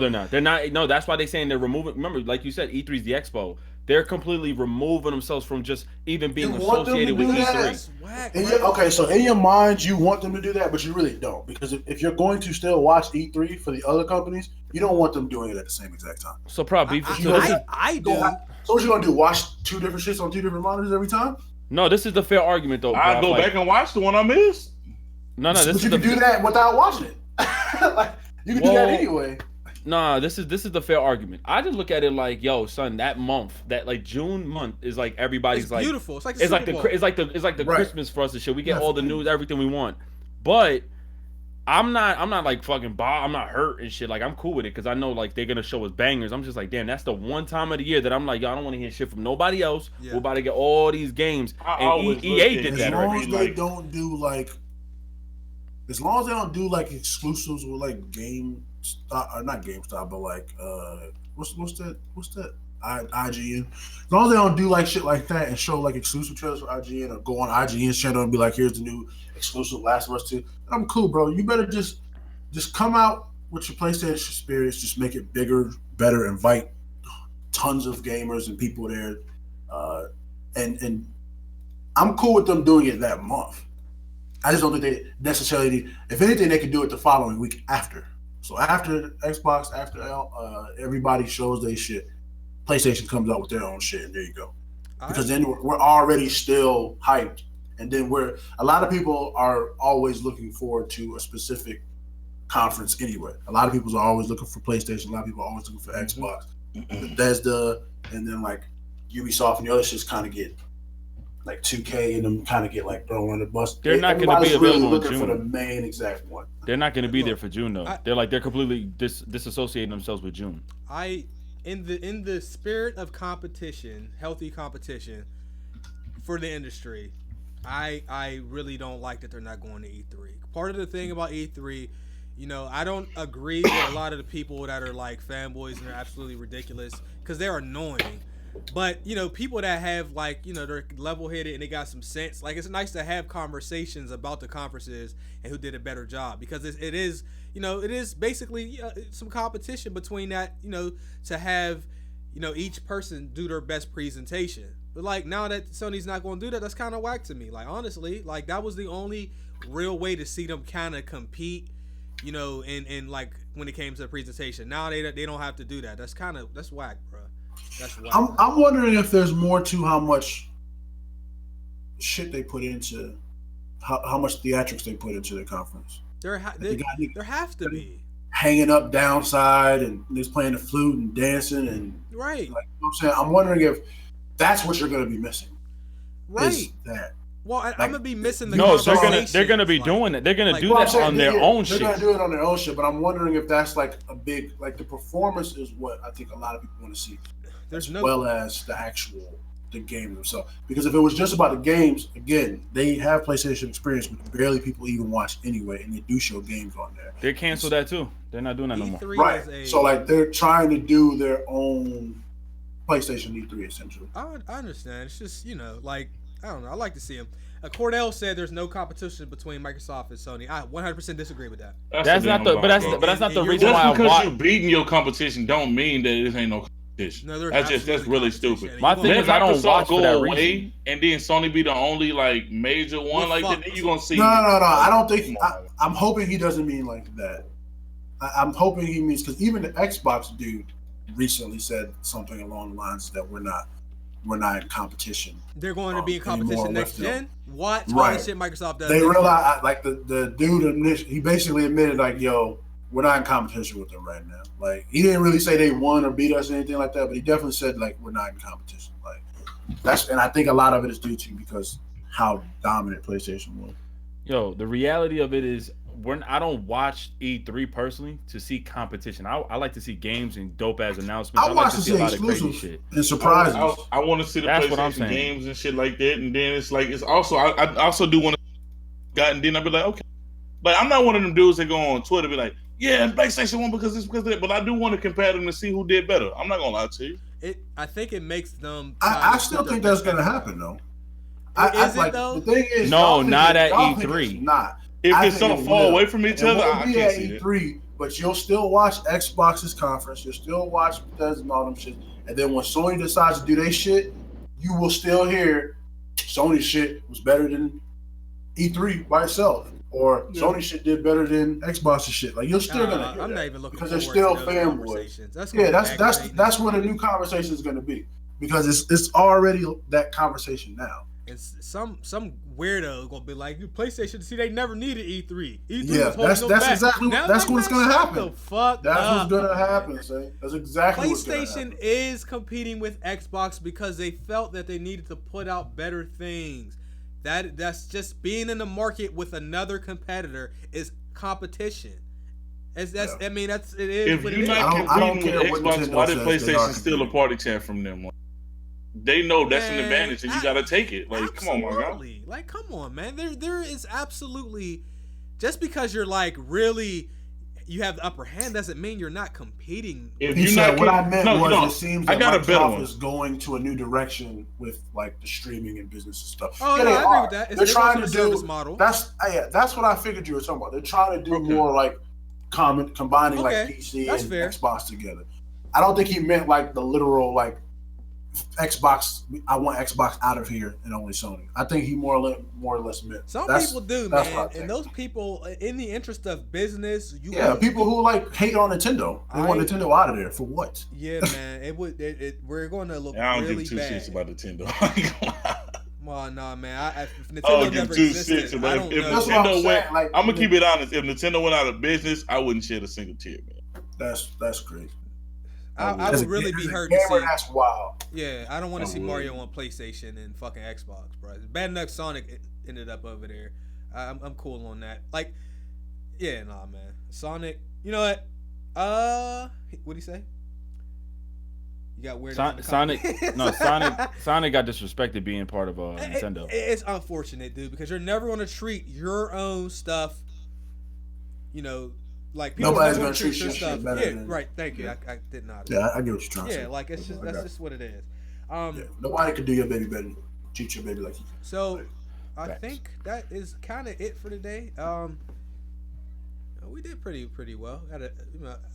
they're not. They're not. No, that's why they're saying they're removing. Remember, like you said, E3's the expo. They're completely removing themselves from just even being associated with E3. Okay, so in your mind, you want them to do that, but you really don't, because if you're going to still watch E3 for the other companies, you don't want them doing it at the same exact time. So probably I do. So what you gonna do? Watch two different shits on two different monitors every time? No, this is the fair argument though. I'll go back and watch the one I missed. No, but you can do that without watching it. Like, you can do that anyway. Nah, this is the fair argument. I just look at it like, yo, son, that month, that like June month is like everybody's it's like beautiful. It's like the right. Christmas for us and shit. We get all the news, everything we want. But I'm not like fucking I'm not hurt and shit. Like, I'm cool with it because I know like they're gonna show us bangers. I'm just like, damn, that's the one time of the year that I'm like, yo, I don't want to hear shit from nobody else. Yeah. We're about to get all these games. And EA did that. As long as they don't do like, exclusives with like not GameStop, but like what's that? IGN. As long as they don't do like shit like that and show like exclusive trailers for IGN, or go on IGN's channel and be like, here's the new exclusive Last of Us 2. I'm cool, bro. You better just come out with your PlayStation experience, just make it bigger, better, invite tons of gamers and people there. And I'm cool with them doing it that month. I just don't think they necessarily need, if anything, they could do it the following week after. So after Xbox, after everybody shows their shit, PlayStation comes out with their own shit, and there you go. Because then we're already still hyped, and then a lot of people are always looking forward to a specific conference anyway. A lot of people are always looking for PlayStation. A lot of people are always looking for Xbox, Bethesda, and then like Ubisoft and the other shits kind of get like 2K and them kind of get like thrown on the bus. They're not going to be available in June. For the main exact one. They're not going to be there for June though. They're completely disassociating themselves with June. In the spirit of competition, healthy competition for the industry, I really don't like that they're not going to E3. Part of the thing about E3, I don't agree with a lot of the people that are like fanboys and they're absolutely ridiculous because they're annoying. But people that have like they're level-headed and they got some sense. Like, it's nice to have conversations about the conferences and who did a better job, because it is basically some competition between that. To have each person do their best presentation. But like, now that Sony's not going to do that, that's kind of whack to me. Like, honestly, like that was the only real way to see them kind of compete. In like when it came to the presentation. Now they don't have to do that. That's whack, bro. I'm wondering if there's more to how much shit they put into, how much theatrics they put into the conference. There have to be. hanging up downside and just playing the flute and dancing and right. Like, you know what I'm saying? I'm wondering if that's what you're going to be missing. Right. Is that. Well, I'm gonna be missing the. No, they're gonna be doing it. They're gonna do that on their own shit. They're gonna do it on their own shit. But I'm wondering if that's like a big, like the performance is what I think a lot of people want to see, as well as the games themselves. Because if it was just about the games, again, they have PlayStation Experience, but barely people even watch anyway, and they do show games on there. They canceled that too. They're not doing that no more. Right. So like they're trying to do their own PlayStation E3 essentially. I understand. It's just like. I don't know. I like to see him. Cordell said there's no competition between Microsoft and Sony. I 100% disagree with that. That's not the reason why. Just because you're beating your competition don't mean that it ain't no competition. No, that's really stupid. My thing is I don't watch for that reason. And then Sony be the only like major one like that. Then you gonna see. No. I don't think. I'm hoping he doesn't mean like that. I'm hoping he means because even the Xbox dude recently said something along the lines that we're not in competition. They're going to be in competition next gen. Watch all the shit Microsoft does. They realize, like the dude, he basically admitted, like, yo, we're not in competition with them right now. Like, he didn't really say they won or beat us or anything like that, but he definitely said, like, we're not in competition. Like, and I think a lot of it is due to because how dominant PlayStation was. Yo, the reality of it is, I don't watch E3 personally to see competition. I like to see games and dope ass announcements. I like to see a lot of crazy shit and surprises. I want to see the PlayStation games and shit like that. And then it's like also I also do want to. And then I'll be like, okay, but I'm not one of them dudes that go on Twitter and be like, yeah, PlayStation won because of that. But I do want to compare them to see who did better. I'm not gonna lie to you. I think it makes them. I still think that's gonna happen though. Is it though? The thing is, no, not at E3. Not. If it's so far away from each other, I can't see E3, but you'll still watch Xbox's conference. You'll still watch Bethesda and all them shit. And then when Sony decides to do their shit, you will still hear Sony's shit was better than E3 by itself, or Sony shit did better than Xbox's shit. Like you're still gonna hear I'm that not even looking because they're still fanboys. That's what a new conversation is going to be because it's already that conversation now. It's some weirdo gonna be like, PlayStation. See, they never needed E3. That's exactly that's what's gonna happen. The fuck that's what's gonna happen. Say that's exactly what's gonna happen. PlayStation is competing with Xbox because they felt that they needed to put out better things. That's just being in the market with another competitor is competition. I mean, it is. If you're not competing with Xbox, why did PlayStation steal a party chat from them? They know that's an advantage, and you gotta take it. Like, come on, my guy. Like, come on, man. There is absolutely just because you're like really you have the upper hand doesn't mean you're not competing. If you're not, what I meant was it seems like Microsoft is going to a new direction with like the streaming and business and stuff. Oh, I agree with that. They're trying to do model. That's what I figured you were talking about. They're trying to do more like combining like PC and Xbox together. I don't think he meant like the literal like Xbox. I want Xbox out of here and only Sony. I think he more or less meant. Some people do, man, and those people, in the interest of business, people who like hate on Nintendo. They want Nintendo out of there for what? Yeah, man, we're going to look really bad. I don't give two shits about Nintendo. Well, nah, man. If Nintendo never existed, I don't know. That's what I'm saying. Like, I'm gonna keep it honest. If Nintendo went out of business, I wouldn't shed a single tear, man. That's crazy. I would really be hurt to see. That's wild. Yeah, I don't want to see Mario on PlayStation and fucking Xbox, bro. Bad enough Sonic ended up over there. I'm cool on that. Like, yeah, nah, man. Sonic, you know what? What'd he say? You got weird. Sonic got disrespected being part of Nintendo. It's unfortunate, dude, because you're never going to treat your own stuff, like people nobody's gonna treat your stuff better. Yeah, right. Thank you. I did not. Yeah, I get what you're trying to say. Yeah, like it's just that's just what it is. Nobody could do your baby better. Treat your baby like you. So, I think that is kind of it for today. We did pretty well. Got an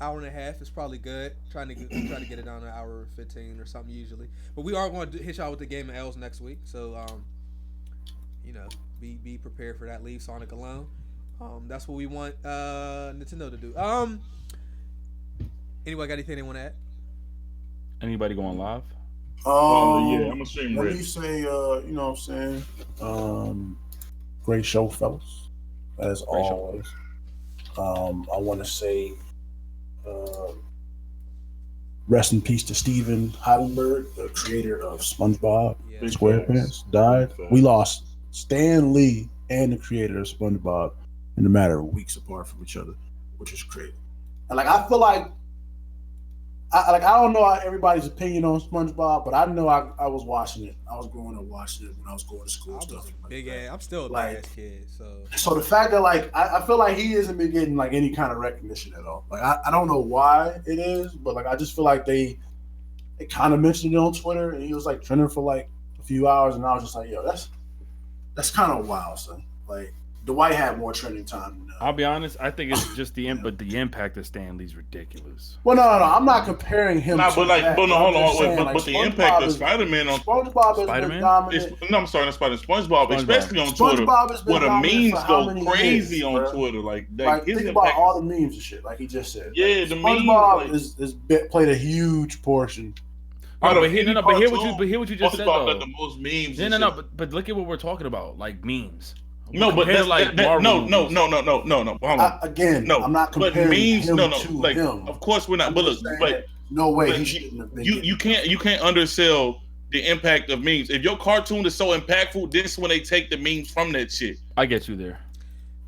hour and a half is probably good. Trying to get it down to an hour 15 or something usually. But we are going to hit y'all with the game of L's next week. So, be prepared for that. Leave Sonic alone. That's what we want Nintendo to do. Anybody got anything they want to add? Anybody going live? Yeah, I'm gonna stream. Let me say, you know what I'm saying? Great show, fellas, as always. I want to say Rest in peace to Steven Heidelberg, the creator of SpongeBob Yeah. SquarePants, died. We lost Stan Lee and the creator of SpongeBob in a matter of weeks apart from each other, which is crazy. And like I feel like I don't know everybody's opinion on SpongeBob, but I know I was watching it. I was growing up watching it when I was going to school and stuff. Big ass. I'm still a big ass kid, so the fact that like I feel like he hasn't been getting like any kind of recognition at all. Like I don't know why it is, but like I just feel like they kind of mentioned it on Twitter, and he was like trending for like a few hours, and I was just like, yo, that's kind of wild, son. Like Dwight had more trending time than I'll be honest. I think it's just the impact of Stan Lee's ridiculous. Well, no. I'm not comparing him. Nah, to but like, that. but no, hold on. Saying, But, like, but the impact of Spider-Man on SpongeBob has been dominant. No, I'm sorry, not SpongeBob, especially on Twitter, where the memes go crazy years, on Twitter. Like think about all the memes and shit. Like he just said. Yeah, like, the SpongeBob memes is played a huge portion. But hear what you just said though. The most memes. No. But look at what we're talking about, like memes. No, but that's like no. Again, no. I'm not comparing memes. Him No. To like, him. of course we're not. But look, like, no way. He shouldn't have been you can't undersell the impact of memes. If your cartoon is so impactful, this is when they take the memes from that shit. I get you there.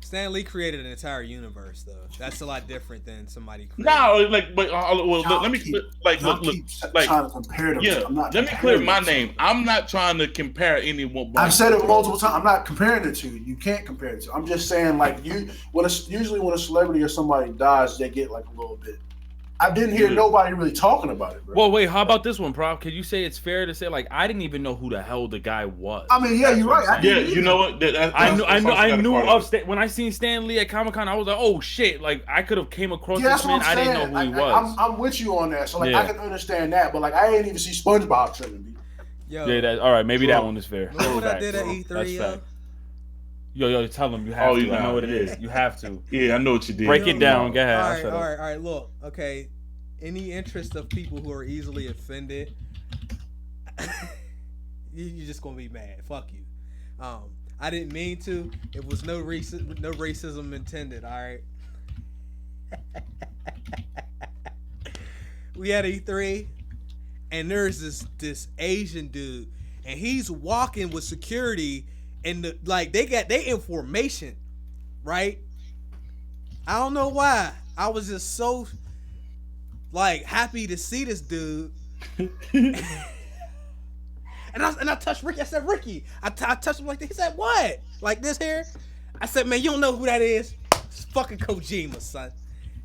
Stan Lee created an entire universe, though. That's a lot different than somebody. No, like, but let me look. Like, trying to compare them. Yeah, let me clear my name. I'm not trying to compare anyone. I've said it multiple times. I'm not comparing it to you. You can't compare it to. I'm just saying, like, usually when a celebrity or somebody dies, they get like a little bit. I didn't hear nobody really talking about it, bro. Well, wait, how about this one, Prof? Could you say it's fair to say, like, I didn't even know who the hell the guy was? I mean, yeah, you're right. You know what? I knew of when I seen Stan Lee at Comic-Con, I was like, oh shit, like I could have came across this man. I didn't know who he was. I'm with you on that, so like I can understand that, but like I didn't even see SpongeBob trending. Yeah, all right, maybe that one is fair. Remember what I did at E3? Yo, tell them you have to. I know what it is. You have to. Yeah, I know what you did. Break it down. Go ahead. All right. Look, okay. Any interest of people who are easily offended, you're just gonna be mad. Fuck you. I didn't mean to. It was no racism intended. All right. We had E3, and there's this Asian dude, and he's walking with security, and they got their information, right? I don't know why. I was just so like happy to see this dude. And I touched Ricky. I said, Ricky. I touched him like this. He said, what? Like this here? I said, man, you don't know who that is? It's fucking Kojima, son.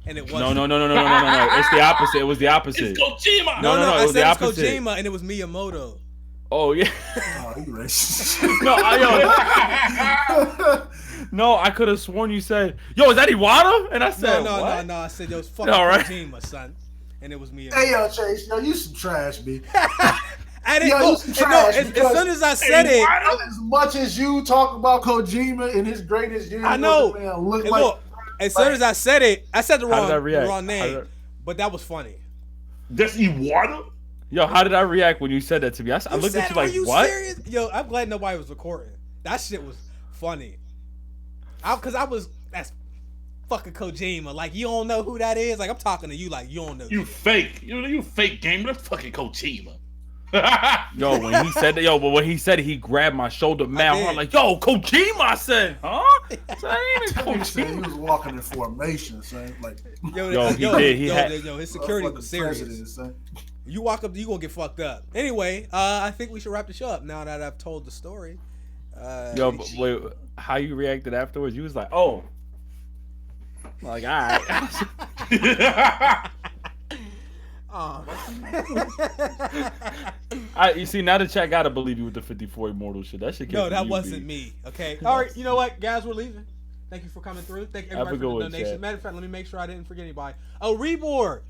And it wasn't. No. It's the opposite. It was the opposite. It's Kojima. No. I It was said the it's opposite. Kojima, and it was Miyamoto. Oh yeah. Oh, you racist. No, I could have sworn you said, "Yo, is that Iwata?" And I said, No. I said, yo, it's fucking Kojima, son. And it was Miyamoto. Hey, yo, Chase, yo, you some trash, B. I didn't know. As soon as I said it, as much as you talk about Kojima in his greatest years, I know. Man, as soon as I said it, I said the react? wrong name, but that was funny. That's Iwata? Yo, how did I react when you said that to me? I looked at you like, what? Serious? Yo, I'm glad nobody was recording. That shit was funny. That's fucking Kojima. Like, you don't know who that is? Like, I'm talking to you like you don't know. You fake. You fake gamer. That's fucking Kojima. Yo, when he said that, when he said it, he grabbed my shoulder mad hard, like, yo, Kojima. I said, huh? He was walking in formation, son. Like, yo, he did. His security was serious. You walk up, you gonna get fucked up. Anyway, I think we should wrap the show up now that I've told the story. Yo, but wait, how you reacted afterwards? You was like, oh, like, all right. You see, now the chat gotta believe you with the 54 Immortal shit. That shit. No, that wasn't me. Okay. All right. You know what, guys, we're leaving. Thank you for coming through. Thank everybody for the donation. Matter of fact, let me make sure I didn't forget anybody. Oh, Reborn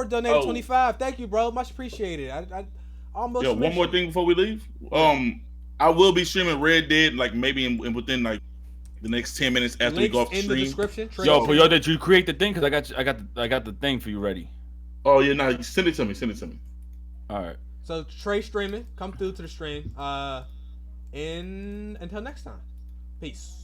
donated 25. Thank you, bro. Much appreciated. I almost. Yo, one more thing before we leave. I will be streaming Red Dead, like maybe within like the next 10 minutes after we go off the stream. In the description. Yo, did you create the thing? Cause I got the thing for you ready. Oh yeah, no, send it to me. All right. So Trey streaming, come through to the stream. And until next time, peace.